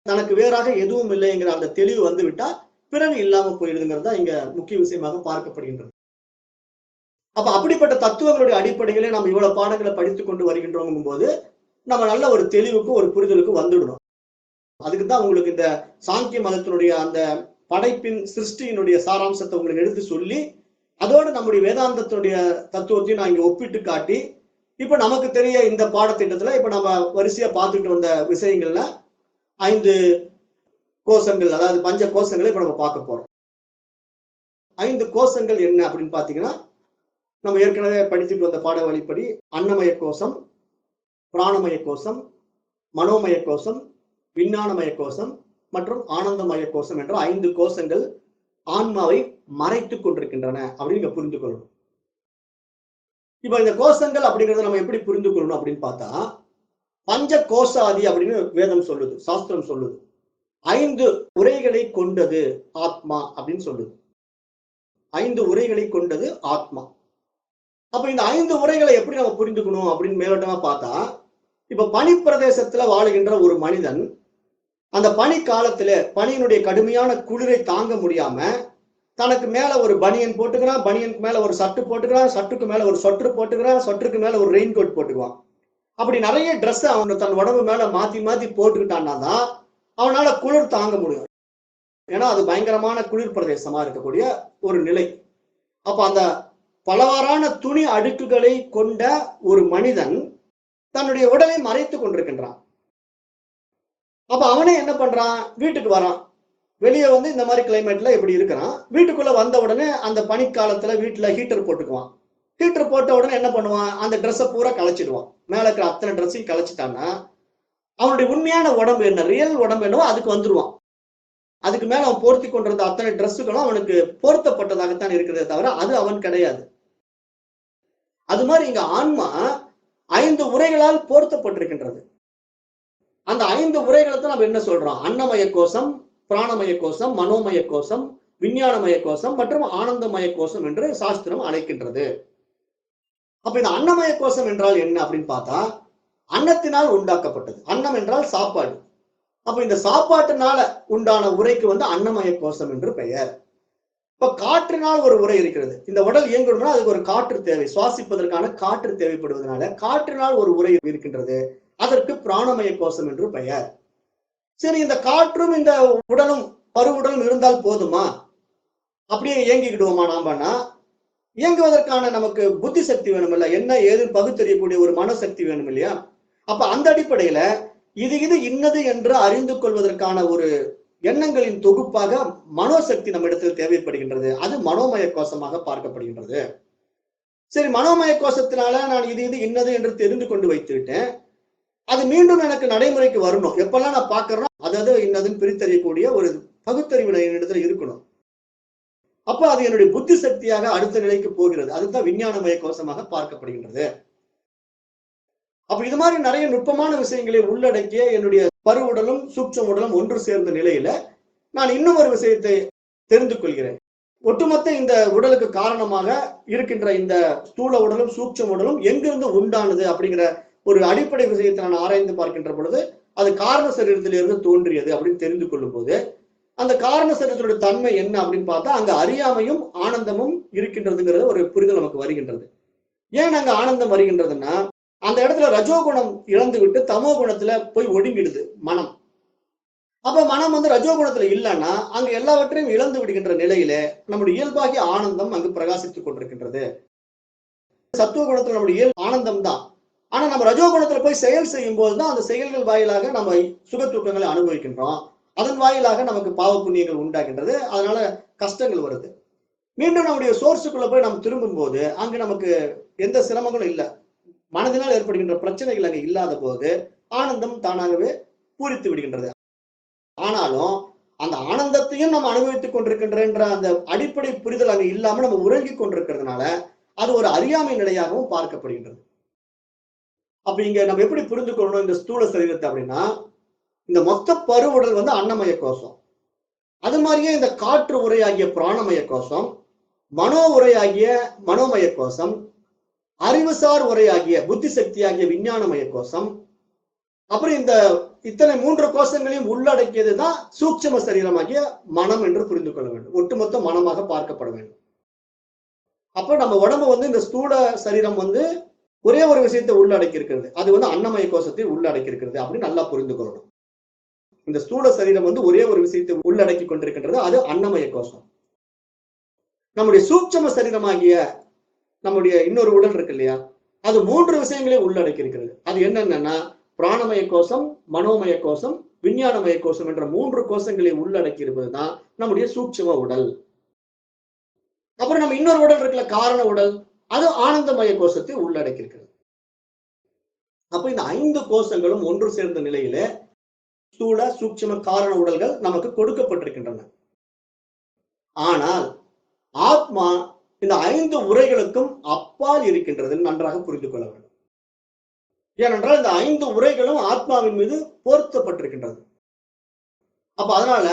[SPEAKER 1] தனக்கு வேறாக எதுவும் இல்லைங்கிற அந்த தெளிவு விட்டா பிறகு இல்லாம போயிடுதுங்கிறது தான் இங்க முக்கிய விஷயமாக பார்க்கப்படுகின்றது. அப்ப அப்படிப்பட்ட தத்துவங்களுடைய அடிப்படையிலே நம்ம இவ்வளவு பாடங்களை படித்துக் கொண்டு வருகின்றோம் போது நம்ம நல்ல ஒரு தெளிவுக்கும் ஒரு புரிதலுக்கும் வந்துடணும். அதுக்குதான் உங்களுக்கு இந்த சாங்கிய மதத்தினுடைய அந்த படைப்பின் சிருஷ்டியினுடைய சாராம்சத்தை உங்களுக்கு எடுத்து சொல்லி அதோடு நம்முடைய வேதாந்தத்தினுடைய தத்துவத்தையும் நான் இங்க ஒப்பிட்டு காட்டி இப்ப நமக்கு தெரிய இந்த பாடத்திட்டத்துல இப்ப நம்ம வரிசையா பார்த்துட்டு வந்த விஷயங்கள்ல 5 கோஷங்கள், அதாவது பஞ்ச கோஷங்களை இப்ப நம்ம பார்க்க போறோம். 5 கோஷங்கள் என்ன அப்படின்னு பாத்தீங்கன்னா, நம்ம ஏற்கனவே படிச்சுட்டு வந்த பாட வழிப்படி அன்னமய கோஷம், பிராணமய கோஷம், மனோமய கோஷம், விஞ்ஞானமய கோஷம் மற்றும் ஆனந்தமய கோஷம் என்ற 5 கோஷங்கள் ஆன்மாவை மறைத்துக் கொண்டிருக்கின்றன அப்படின்னு புரிந்து கொள்ளணும். இப்ப இந்த கோஷங்கள் அப்படிங்கறத நம்ம எப்படி புரிந்து கொள்ளணும் அப்படின்னு பார்த்தா, பஞ்ச கோஷாதி அப்படின்னு வேதம் சொல்லுது, சாஸ்திரம் சொல்லுது. 5 உரைகளை கொண்டது ஆத்மா அப்படின்னு சொல்லுது. 5 உரைகளை கொண்டது ஆத்மா. அப்ப இந்த 5 உரைகளை எப்படி நம்ம புரிந்துக்கணும் அப்படின்னு மேலோட்டமா பார்த்தா, இப்ப பனி பிரதேசத்துல வாழுகின்ற ஒரு மனிதன் அந்த பனி காலத்துல பனியினுடைய கடுமையான குளிரை தாங்க முடியாம தனக்கு மேல ஒரு பனியன் போட்டுக்கிறான், பனியனுக்கு மேல ஒரு சட்டு போட்டுக்கிறான், சட்டுக்கு மேல ஒரு சொட்டர் போட்டுக்கிறான், சொட்டருக்கு மேல ஒரு ரெயின் கோட் போட்டுக்குவான். அப்படி நிறைய ட்ரெஸ் அவன் தன் உடம்பு மேல மாத்தி மாத்தி போட்டுக்கிட்டான்னா தான் அவனால குளிர் தாங்க முடியும். ஏன்னா அது பயங்கரமான குளிர் பிரதேசமா இருக்கக்கூடிய ஒரு நிலை. அப்ப அந்த பலவாறான துணி அடுக்குகளை கொண்ட ஒரு மனிதன் தன்னுடைய உடலை மறைத்துக் கொண்டிருக்கின்றான். அப்ப அவனே என்ன பண்றான்? வீட்டுக்கு வரான். வெளியே வந்து இந்த மாதிரி கிளைமேட்ல இப்படி இருக்கிறான். வீட்டுக்குள்ள வந்த உடனே அந்த பனிக்காலத்துல வீட்டுல ஹீட்டர் போட்டுக்குவான். ஹீட்டர் போட்ட உடனே என்ன பண்ணுவான்? அந்த ட்ரெஸ்ஸை பூரா களைச்சிடுவான். மேல இருக்கிற அத்தனை ட்ரெஸ்ஸையும் களைச்சிட்டான்னா அவனுடைய உண்மையான உடம்பு என்ன, ரியல் உடம்பு என்னவோ அதுக்கு வந்துருவான். அதுக்கு மேல அவன் போர்த்தி கொண்டிருந்த அத்தனை ட்ரெஸ்ஸுகளும் அவனுக்கு போர்த்தப்பட்டதாகத்தான் இருக்கிறதே தவிர அது அவன் கிடையாது. அது மாதிரி இங்க ஆன்மா 5 உரைகளால் போர்த்தப்பட்டிருக்கின்றது. அந்த 5 உரைகளை தான் நம்ம என்ன சொல்றோம்? அன்னமய கோஷம், பிராணமய கோஷம், மனோமய கோஷம், விஞ்ஞானமய கோஷம் மற்றும் ஆனந்தமய கோஷம் என்று சாஸ்திரம் அழைக்கின்றது. அப்ப இந்த அன்னமய கோஷம் என்றால் என்ன அப்படின்னு பார்த்தா, அன்னத்தினால் உண்டாக்கப்பட்டது. அன்னம் என்றால் சாப்பாடு. அப்ப இந்த சாப்பாட்டினால உண்டான உரைக்கு வந்து அன்னமய கோஷம் என்று பெயர். இப்ப காற்றினால் ஒரு உரை இருக்கிறது. இந்த உடல் இயங்கணும்னா அதுக்கு ஒரு காற்று தேவை, சுவாசிப்பதற்கான காற்று தேவைப்படுவதனால காற்றினால் ஒரு உரை இருக்கின்றது. அதற்கு பிராணமய கோஷம் என்று பெயர். சரி, இந்த காற்றும் இந்த உடலும் பருவுடலும் இருந்தால் போதுமா? அப்படியே இயங்கிக்கிடுவோமா நாமனா? இயங்குவதற்கான நமக்கு புத்தி சக்தி வேணும் இல்ல, என்ன ஏதுன்னு பகுத்தறியக்கூடிய ஒரு மனசக்தி வேணும் இல்லையா? அப்ப அந்த அடிப்படையில இது இன்னது என்று அறிந்து கொள்வதற்கான ஒரு எண்ணங்களின் தொகுப்பாக மனோசக்தி நம்ம இடத்தில் தேவைப்படுகின்றது. அது மனோமய கோஷமாக பார்க்கப்படுகின்றது. சரி, மனோமய கோஷத்தினால நான் இது இன்னது என்று தெரிந்து கொண்டு வைத்து விட்டேன். அது மீண்டும் எனக்கு நடைமுறைக்கு வரணும். எப்பெல்லாம் நான் பார்க்கறேனோ அது இன்னதுன்னு பிரித்தறியக்கூடிய ஒரு பகுத்தறிவு இடத்துல இருக்கணும். அப்ப அது என்னுடைய புத்தி சக்தியாக அடுத்த நிலைக்கு போகிறது. அதுதான் விஞ்ஞானமய கோஷமாக பார்க்கப்படுகின்றது. அப்ப இது மாதிரி நிறைய நுட்பமான விஷயங்களை உள்ளடக்கிய என்னுடைய பருவுடலும் சூட்சும உடலும் ஒன்று சேர்ந்த நிலையில நான் இன்னும் ஒரு விஷயத்தை தெரிந்து கொள்கிறேன். ஒட்டுமொத்த இந்த உடலுக்கு காரணமாக இருக்கின்ற இந்த ஸ்தூல உடலும் சூட்சும உடலும் எங்கிருந்து உண்டானது அப்படிங்கிற ஒரு அடிப்படை விஷயத்தை நான் ஆராய்ந்து பார்க்கின்ற பொழுது அது காரண சரீரத்திலிருந்து தோன்றியது அப்படின்னு தெரிந்து கொள்ளும் போது அந்த காரண சரீரத்தினுடைய தன்மை என்ன அப்படின்னு பார்த்தா அங்க அறியாமையும் ஆனந்தமும் இருக்கின்றதுங்கிறது ஒரு புரிதல் நமக்கு வருகின்றது. ஏன் அங்க ஆனந்தம் வருகின்றதுன்னா, அந்த இடத்துல ரஜோகுணம் இழந்து விட்டு தமோ குணத்துல போய் ஒடுங்கிடுது மனம். அப்ப மனம் வந்து ரஜோகுணத்துல இல்லைன்னா அங்க எல்லாவற்றையும் இழந்து விடுகின்ற நிலையில நம்முடைய இயல்பாகிய ஆனந்தம் அங்கு பிரகாசித்துக் கொண்டிருக்கின்றது. சத்துவ குணத்துல நம்முடைய இயல்பு ஆனந்தம் தான். ஆனா நம்ம ரஜோகுணத்துல போய் செயல் செய்யும் போதுதான் அந்த செயல்கள் வாயிலாக நம்ம சுக துக்கங்களை அனுபவிக்கின்றோம். அதன் வாயிலாக நமக்கு பாவ புண்ணியங்கள் உண்டாகின்றது. அதனால கஷ்டங்கள் வருது. மீண்டும் நம்முடைய சோர்ஸுக்குள்ள போய் நம்ம திரும்பும் போது அங்கு நமக்கு எந்த சிரமங்களும் இல்லை. மனதினால் ஏற்படுகின்ற பிரச்சனைகள் அங்கு இல்லாத போது ஆனந்தம் தானாகவே பூரித்து விடுகின்றது. ஆனாலும் அந்த ஆனந்தத்தையும் நம்ம அனுபவித்துக் கொண்டிருக்கின்ற அந்த அடிப்படை புரிதல் அங்கு இல்லாம நம்ம உறங்கிக் கொண்டிருக்கிறதுனால அது ஒரு அறியாமை நிலையாகவும் பார்க்கப்படுகின்றது. அப்ப இங்க நம்ம எப்படி புரிந்து கொள்ளணும் இந்த ஸ்தூல சரீரத்தை அப்படின்னா, இந்த மொத்த பருவுடல் வந்து அன்னமய கோஷம். அது மாதிரியே இந்த காற்று உரையாகிய பிராணமய கோஷம், மனோ உரையாகிய மனோமய கோஷம், அறிவுசார் உரையாகிய புத்தி சக்தியாகிய விஞ்ஞானமய கோஷம், அப்புறம் இந்த இத்தனை 3 கோஷங்களையும் உள்ளடக்கியதுதான் சூட்சும சரீரமாகிய மனம் என்று புரிந்து கொள்ள வேண்டும். ஒட்டுமொத்த மனமாக பார்க்கப்பட வேண்டும். அப்ப நம்ம உடம்பு வந்து இந்த ஸ்தூல சரீரம் வந்து ஒரே ஒரு விஷயத்தை உள்ளடக்கி இருக்கிறது. அது வந்து அன்னமய கோஷத்தை உள்ளடக்கி இருக்கிறது அப்படின்னு நல்லா புரிந்து கொள்ளணும். இந்த ஸ்தூல சரீரம் வந்து ஒரே ஒரு விஷயத்தை உள்ளடக்கி கொண்டிருக்கின்றது. அது அன்னமய கோஷம். நம்முடைய சூட்சும சரீரமாகிய நம்முடைய இன்னொரு உடல் இருக்கு இல்லையா, அது 3 விஷயங்களையும் உள்ளடக்கி இருக்கிறது. அது என்னன்னா பிராணமய கோஷம், மனோமய கோஷம், விஞ்ஞானமய கோஷம் என்ற 3 கோஷங்களை உள்ளடக்கி இருப்பதுதான் நம்முடைய சூட்சும உடல். அப்புறம் நம்ம இன்னொரு உடல் இருக்குல்ல, காரண உடல், அது ஆனந்தமய கோஷத்தை உள்ளடக்கி இருக்கிறது. அப்ப இந்த 5 கோஷங்களும் ஒன்று சேர்ந்த நிலையில ஸ்தூல சூட்சும காரண உடல்கள் நமக்கு கொடுக்கப்பட்டிருக்கின்றன. ஆனால் ஆத்மா இந்த 5 உரைகளுக்கும் அப்பால் இருக்கின்றது நன்றாக புரிந்து கொள்ள வேண்டும். ஏனென்றால் இந்த 5 உரைகளும் ஆத்மாவின் மீது போர்த்தப்பட்டிருக்கின்றது. அப்ப அதனால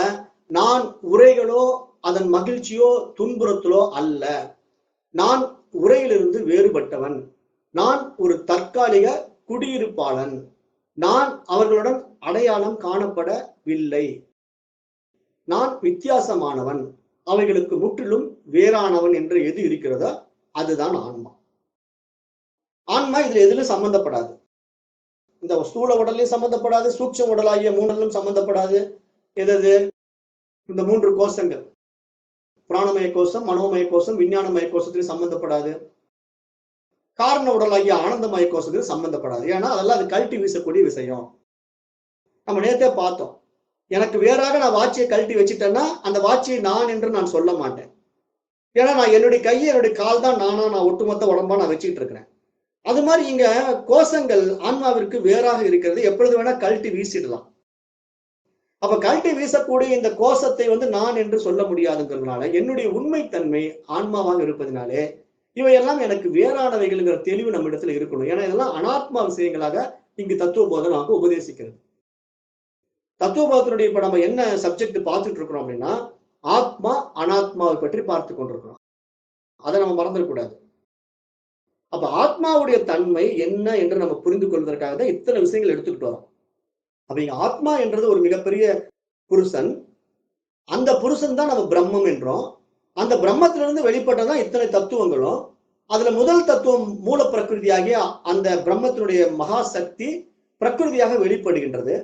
[SPEAKER 1] நான் உரைகளோ அதன் மகிழ்ச்சியோ துன்புறத்திலோ அல்ல. நான் உரையிலிருந்து வேறுபட்டவன். நான் ஒரு தற்காலிக குடியிருப்பாளன். நான் அவர்களுடன் அடையாளம் காணப்படவில்லை. நான் வித்தியாசமானவன். அவைகளுக்கு முற்றிலும் வேறானவன் என்று எது இருக்கிறதோ அதுதான் ஆன்மா. ஆன்மா இதுல எதிலும் சம்பந்தப்படாது. இந்த ஸ்தூல உடலையும் சம்பந்தப்படாது, சூட்சும உடலாகிய 3லும் சம்பந்தப்படாது. எது இந்த 3 கோஷங்கள், பிராணமய கோஷம், மனோமய கோஷம், விஞ்ஞானமய கோஷத்திலும் சம்பந்தப்படாது. காரண உடலாகிய ஆனந்தமய கோஷத்திலும் சம்பந்தப்படாது. ஏன்னா அதெல்லாம் அது கழட்டி வீசக்கூடிய விஷயம். நம்ம நேத்தே பார்த்தோம். எனக்கு வேறாக நான் வாட்சியை கழட்டி வச்சுட்டேன்னா அந்த வாட்சியை நான் என்று நான் சொல்ல மாட்டேன். ஏன்னா நான் என்னுடைய கையை என்னுடைய கால் தான் நான் ஒட்டுமொத்த உடம்பா நான் வச்சுட்டு இருக்கிறேன். அது மாதிரி இங்க கோஷங்கள் ஆன்மாவிற்கு வேறாக இருக்கிறது. எப்பொழுது வேணா கழட்டி வீசிடலாம். அப்ப கழட்டி வீசக்கூடிய இந்த கோஷத்தை நான் என்று சொல்ல முடியாதுங்கிறதுனால என்னுடைய உண்மைத்தன்மை ஆன்மாவாக இருப்பதனாலே இவையெல்லாம் எனக்கு வேறானவைகள்ங்கிற தெளிவு நம்ம இடத்துல இருக்கணும். ஏன்னா இதெல்லாம் அனாத்மா விஷயங்களாக இங்கு தத்துவ போதம் நமக்கு உபதேசிக்கிறது. தத்துவ போதத்தினுடைய இப்ப நம்ம என்ன சப்ஜெக்ட் பார்த்துட்டு இருக்கிறோம் அப்படின்னா, ஆத்மா அனாத்மாவை பற்றி பார்த்து கொண்டிருக்கிறோம். அதை நம்ம மறந்துடக்கூடாது. அப்ப ஆத்மாவுடைய தன்மை என்ன என்று நம்ம புரிந்து கொள்வதற்காக தான் இத்தனை விஷயங்கள் எடுத்துக்கிட்டு வரோம். அப்ப இங்க ஆத்மா என்றது ஒரு மிகப்பெரிய புருஷன். அந்த புருஷன் தான் நம்ம பிரம்மம் என்றோம். அந்த பிரம்மத்திலிருந்து வெளிப்பட்டதான் இத்தனை தத்துவங்களும். அதுல முதல் தத்துவம் மூல பிரகிருதியாகிய அந்த பிரம்மத்தினுடைய மகா சக்தி பிரகிருதியாக வெளிப்படுகின்றது.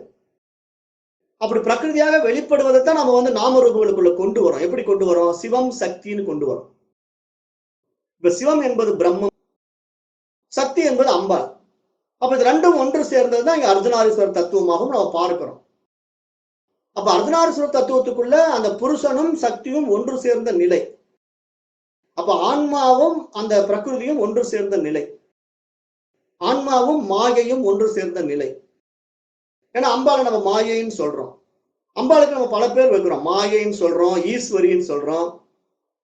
[SPEAKER 1] அப்படி பிரகிருதியாக வெளிப்படுவதைத்தான் நம்ம நாமரூபங்களுக்குள்ள கொண்டு வரோம். எப்படி கொண்டு வரோம்? சிவம் சக்தின்னு கொண்டு வரோம். இப்ப சிவம் என்பது பிரம்மம், சக்தி என்பது அம்பாள். அப்ப இது ரெண்டும் ஒன்று சேர்ந்ததுதான் இங்க அர்த்தநாரீஸ்வரர் தத்துவமாகவும் நம்ம பார்க்கிறோம். அப்ப அர்த்தநாரீஸ்வரர் தத்துவத்துக்குள்ள அந்த புருஷனும் சக்தியும் ஒன்று சேர்ந்த நிலை. அப்ப ஆன்மாவும் அந்த பிரகிருதியும் ஒன்று சேர்ந்த நிலை. ஆன்மாவும் மாயையும் ஒன்று சேர்ந்த நிலை. ஏன்னா அம்பாளை நம்ம மாயைன்னு சொல்றோம். அம்பாளுக்கு நம்ம பல பேர் வைக்கிறோம். மாயைன்னு சொல்றோம், ஈஸ்வரின்னு சொல்றோம்.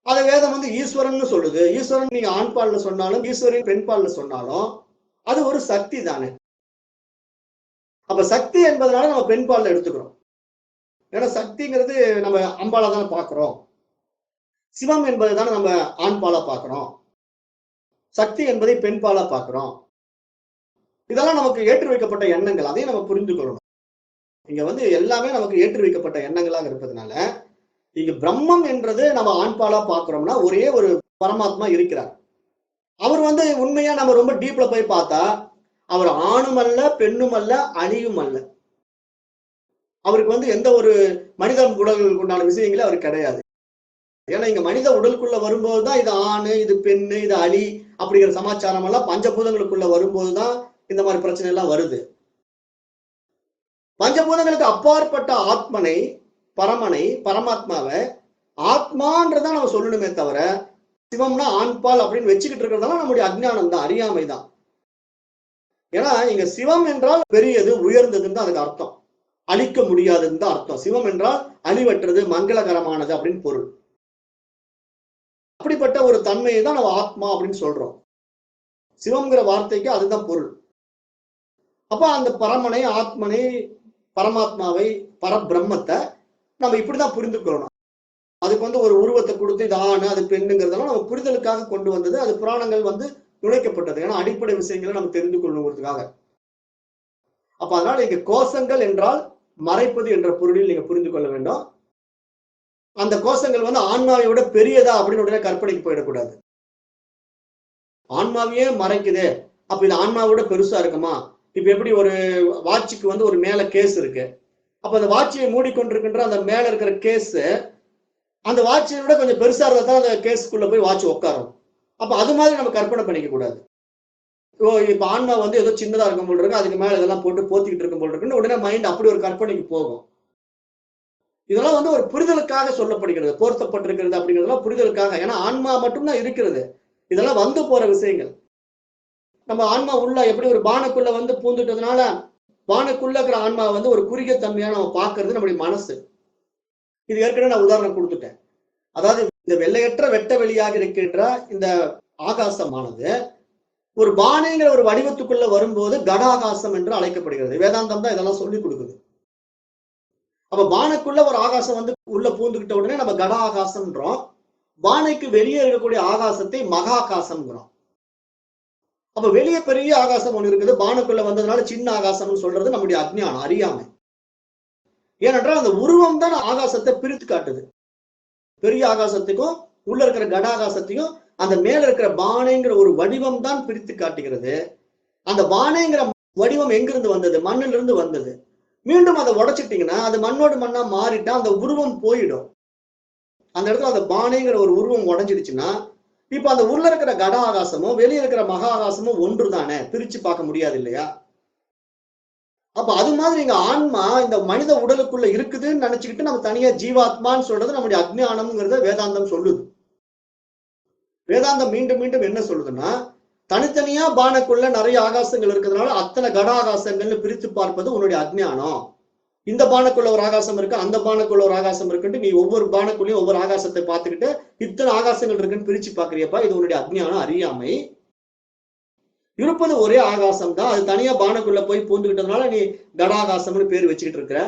[SPEAKER 1] அதை வேதம் ஈஸ்வரன் சொல்லுது. ஈஸ்வரன் நீங்க ஆண் பால்ல சொன்னாலும் ஈஸ்வரின் பெண் பால்ல சொன்னாலும் அது ஒரு சக்தி தானே. அப்ப சக்தி என்பதனால நம்ம பெண் பால்ல எடுத்துக்கிறோம். ஏன்னா சக்திங்கிறது நம்ம அம்பாளை தானே பார்க்கிறோம். சிவம் என்பது தானே நம்ம ஆண் பாலா பார்க்கிறோம். சக்தி என்பதை பெண் பாலா பார்க்கிறோம். இதெல்லாம் நமக்கு ஏற்றி வைக்கப்பட்ட எண்ணங்கள். அதையும் நம்ம புரிந்து கொள்ளணும். இங்க எல்லாமே நமக்கு ஏற்றி வைக்கப்பட்ட எண்ணங்களாக இருப்பதனால இங்க பிரம்மம் என்றது நம்ம ஆண்பாலா பார்க்கிறோம்னா ஒரே ஒரு பரமாத்மா இருக்கிறார். அவர் உண்மையா நம்ம ரொம்ப டீப்ல போய் பார்த்தா அவர் ஆணும் அல்ல, பெண்ணும் அல்ல, அணியும் அல்ல. அவருக்கு எந்த ஒரு மனித உடல் உண்டான விஷயங்களே அவர் கிடையாது. ஏன்னா இங்க மனித உடலுக்குள்ள வரும்போதுதான் இது ஆணு, இது பெண்ணு, இது அழி அப்படிங்கிற சமாச்சாரம் எல்லாம் பஞ்சபூதங்களுக்குள்ள வரும்போதுதான் இந்த மாதிரி பிரச்சனை எல்லாம் வருது. பஞ்சபூதங்களுக்கு அப்பாற்பட்ட ஆத்மனை, பரமனை, பரமாத்மாவை ஆத்மான்றதான் நம்ம சொல்லணுமே தவிர சிவம்னா ஆண்பால் அப்படின்னு வச்சுக்கிட்டு இருக்கிறதால நம்முடைய அஜ்ஞானம் தான், அறியாமை தான். ஏன்னா இங்க சிவம் என்றால் பெரியது, உயர்ந்ததுன்னு தான் அதுக்கு அர்த்தம். அழிக்க முடியாதுன்னு தான் அர்த்தம். சிவம் என்றால் அழிவற்றது, மங்களகரமானது அப்படின்னு பொருள். அப்படிப்பட்ட ஒரு தன்மையை தான் நம்ம ஆத்மா அப்படின்னு சொல்றோம். சிவம்ங்கிற வார்த்தைக்கு அதுதான் பொருள். அப்ப அந்த பரமனை, ஆத்மனை, பரமாத்மாவை, பரபிரம்மத்தை நம்ம இப்படிதான் புரிந்து கொள்ளணும். அதுக்கு ஒரு உருவத்தை கொடுத்து இது ஆணு, அது பெண்ணுங்கிறதெல்லாம் நம்ம புரிதலுக்காக கொண்டு வந்தது. அது புராணங்கள் நுழைக்கப்பட்டது. ஏன்னா அடிப்படை விஷயங்களை நம்ம தெரிந்து கொள்ளணுங்கிறதுக்காக. அப்ப அதனால இங்க கோஷங்கள் என்றால் மறைப்பது என்ற பொருளில் நீங்க புரிந்து கொள்ள வேண்டும். அந்த கோஷங்கள் ஆன்மாவை விட பெரியதா அப்படின்னு உடனே கற்பனைக்கு போயிடக்கூடாது. ஆன்மாவையே மறைக்குது, அப்ப இது ஆன்மாவோட பெருசா இருக்குமா? இப்ப எப்படி ஒரு வாட்சுக்கு ஒரு மேல கேஸ் இருக்கு. அப்ப அந்த வாட்சியை மூடிக்கொண்டிருக்கின்ற அந்த மேல இருக்கிற கேஸ் அந்த வாட்சியை விட கொஞ்சம் பெருசா இருந்தா தான் அந்த கேஸுக்குள்ள போய் வாட்ச் உட்காரும். அப்ப அது மாதிரி நம்ம கற்பனை பண்ணிக்க கூடாது. இப்ப ஆன்மா ஏதோ சின்னதா இருக்கும் போல் இருக்கு, அதுக்கு மேல இதெல்லாம் போட்டு போத்திக்கிட்டு இருக்கும் போல் இருக்குன்னு உடனே மைண்ட் அப்படி ஒரு கற்பனைக்கு போகும். இதெல்லாம் ஒரு புரிதலுக்காக சொல்லப்படுகிறது, போர்த்தப்பட்டிருக்கிறது அப்படிங்கிறதெல்லாம் புரிதலுக்காக. ஏன்னா ஆன்மா மட்டும்தான் இருக்கிறது. இதெல்லாம் போற விஷயங்கள். நம்ம ஆன்மா உள்ள எப்படி ஒரு பானைக்குள்ள பூந்துட்டதுனால பானைக்குள்ள இருக்கிற ஆன்மா ஒரு குறுகிய தன்மையா நம்ம பார்க்கறது நம்முடைய மனசு. இது ஏற்கனவே நான் உதாரணம் கொடுத்துட்டேன். அதாவது இந்த வெள்ளையற்ற வெட்ட வெளியாக இருக்கின்ற இந்த ஆகாசமானது ஒரு பானைங்கிற ஒரு வடிவத்துக்குள்ள வரும்போது கடாகாசம் என்று அழைக்கப்படுகிறது. வேதாந்தம் தான் இதெல்லாம் சொல்லி கொடுக்குது. அப்ப பானைக்குள்ள ஒரு ஆகாசம் உள்ள பூந்துக்கிட்ட உடனே நம்ம கட ஆகாசம்ன்றோம். பானைக்கு வெளியே இருக்கக்கூடிய ஆகாசத்தை மகாகாசம்ங்கிறோம். அப்ப வெளியே பெரிய ஆகாசம் ஒண்ணு இருக்குது, பானைக்குள்ள வந்ததுனால சின்ன ஆகாசம்னு சொல்றது நம்முடைய அஜ்ஞானம், அறியாமை. ஏனென்றால் அந்த உருவம் தான் ஆகாசத்தை பிரித்து காட்டுது. பெரிய ஆகாசத்துக்கும் உள்ள இருக்கிற கடாகாசத்தையும் அந்த மேல இருக்கிற பானைங்கிற ஒரு வடிவம் தான் பிரித்து காட்டுகிறது. அந்த பானைங்கிற வடிவம் எங்கிருந்து வந்தது? மண்ணிலிருந்து இருந்து வந்தது. மீண்டும் அதை உடைச்சிட்டீங்கன்னா அது மண்ணோடு மண்ணா மாறிட்டா அந்த உருவம் போயிடும். அந்த இடத்துல அந்த பானைங்கிற ஒரு உருவம் உடைஞ்சிடுச்சுன்னா இப்ப அந்த உள்ள இருக்கிற கட ஆகாசமும் வெளியே இருக்கிற மகா ஆகாசமும் ஒன்று தானே, பிரிச்சு பார்க்க முடியாது இல்லையா? அப்ப அது மாதிரி இங்க ஆன்மா இந்த மனித உடலுக்குள்ள இருக்குதுன்னு நினைச்சுக்கிட்டு நம்ம தனியா ஜீவாத்மான்னு சொல்றது நம்முடைய அஜ்ஞானம்ங்கிறத வேதாந்தம் சொல்லுது. வேதாந்தம் மீண்டும் மீண்டும் என்ன சொல்லுதுன்னா, தனித்தனியா பானைக்குள்ள நிறைய ஆகாசங்கள் இருக்கிறதுனால அத்தனை கட ஆகாசங்கள்னு பிரித்து பார்ப்பது உன்னுடைய அஜ்ஞானம். இந்த பானைக்குள்ள ஒரு ஆகாசம் இருக்கு, அந்த பானைக்குள்ள ஒரு ஆகாசம் இருக்குன்ட்டு நீ ஒவ்வொரு பானைக்குள்ளயும் ஒவ்வொரு ஆகாசத்தை பார்த்துக்கிட்டு இத்தனை ஆகாசங்கள் இருக்குன்னு பிரிச்சு பாக்குறியப்பா, இது உன்னுடைய அஜ்ஞானம், அறியாமை. இருப்பது ஒரே ஆகாசம் தான். அது தனியா பானைக்குள்ள போய் பூந்துக்கிட்டதுனால நீ கடாகாசம்னு பேர் வச்சுக்கிட்டு இருக்கிற.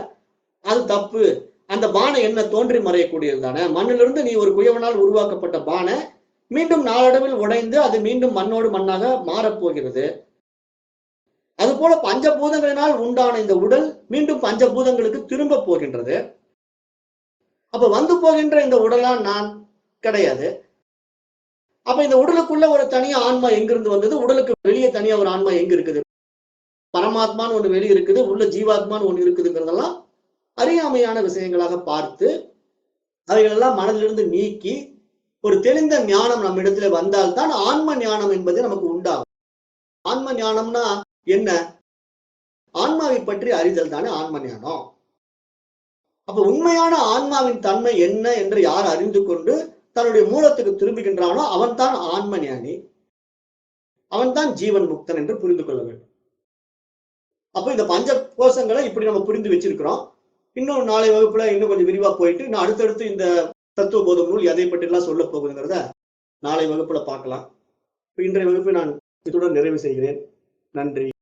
[SPEAKER 1] அது தப்பு. அந்த பானை என்ன தோன்றி மறையக்கூடியது தானே. மண்ணிலிருந்து நீ ஒரு குயவனால் உருவாக்கப்பட்ட பானை மீண்டும் நாளடைவில் உடைந்து அது மீண்டும் மண்ணோடு மண்ணாக மாறப்போகிறது. அதுபோல பஞ்சபூதங்களினால் உண்டான இந்த உடல் மீண்டும் பஞ்சபூதங்களுக்கு திரும்ப போகின்றது. அப்ப வந்து போகின்ற இந்த உடலா நான் கிடையாது. அப்ப இந்த உடலுக்குள்ள ஒரு தனியா ஆன்மா எங்கிருந்து வந்தது? உடலுக்கு வெளியே தனியா ஒரு ஆன்மா எங்க இருக்குது? பரமாத்மான்னு ஒண்ணு வெளியே இருக்குது, உள்ள ஜீவாத்மான்னு ஒண்ணு இருக்குதுங்கிறதெல்லாம் அறியாமையான விஷயங்களாக பார்த்து அவைகளெல்லாம் மனதிலிருந்து நீக்கி ஒரு தெளிந்த ஞானம் நம்ம இடத்துல வந்தால்தான் ஆன்ம ஞானம் என்பது நமக்கு உண்டாகும். ஆன்ம ஞானம்னா என்ன? ஆன்மாவை பற்றி அறிதல் தானே ஆன்ம ஞானம். அப்ப உண்மையான ஆன்மாவின் தன்மை என்ன என்று யார் அறிந்து கொண்டு தன்னுடைய மூலத்துக்கு திரும்புகின்றானோ அவன் தான் ஆன்ம ஞானி, அவன் தான் ஜீவன் முக்தன் என்று புரிந்து கொள்ள வேண்டும். அப்ப இந்த பஞ்ச கோஷங்களை இப்படி நம்ம புரிந்து வச்சிருக்கிறோம். இன்னும் நாளை வகுப்புல இன்னும் கொஞ்சம் விரிவா போயிட்டு இன்னும் அடுத்தடுத்து இந்த தத்துவ போதம் நூல் எதை பற்றி எல்லாம் சொல்ல போகுதுங்கிறத நாளை வகுப்புல பார்க்கலாம். இன்றைய வகுப்பை நான் இத்துடன் நிறைவு செய்கிறேன். நன்றி.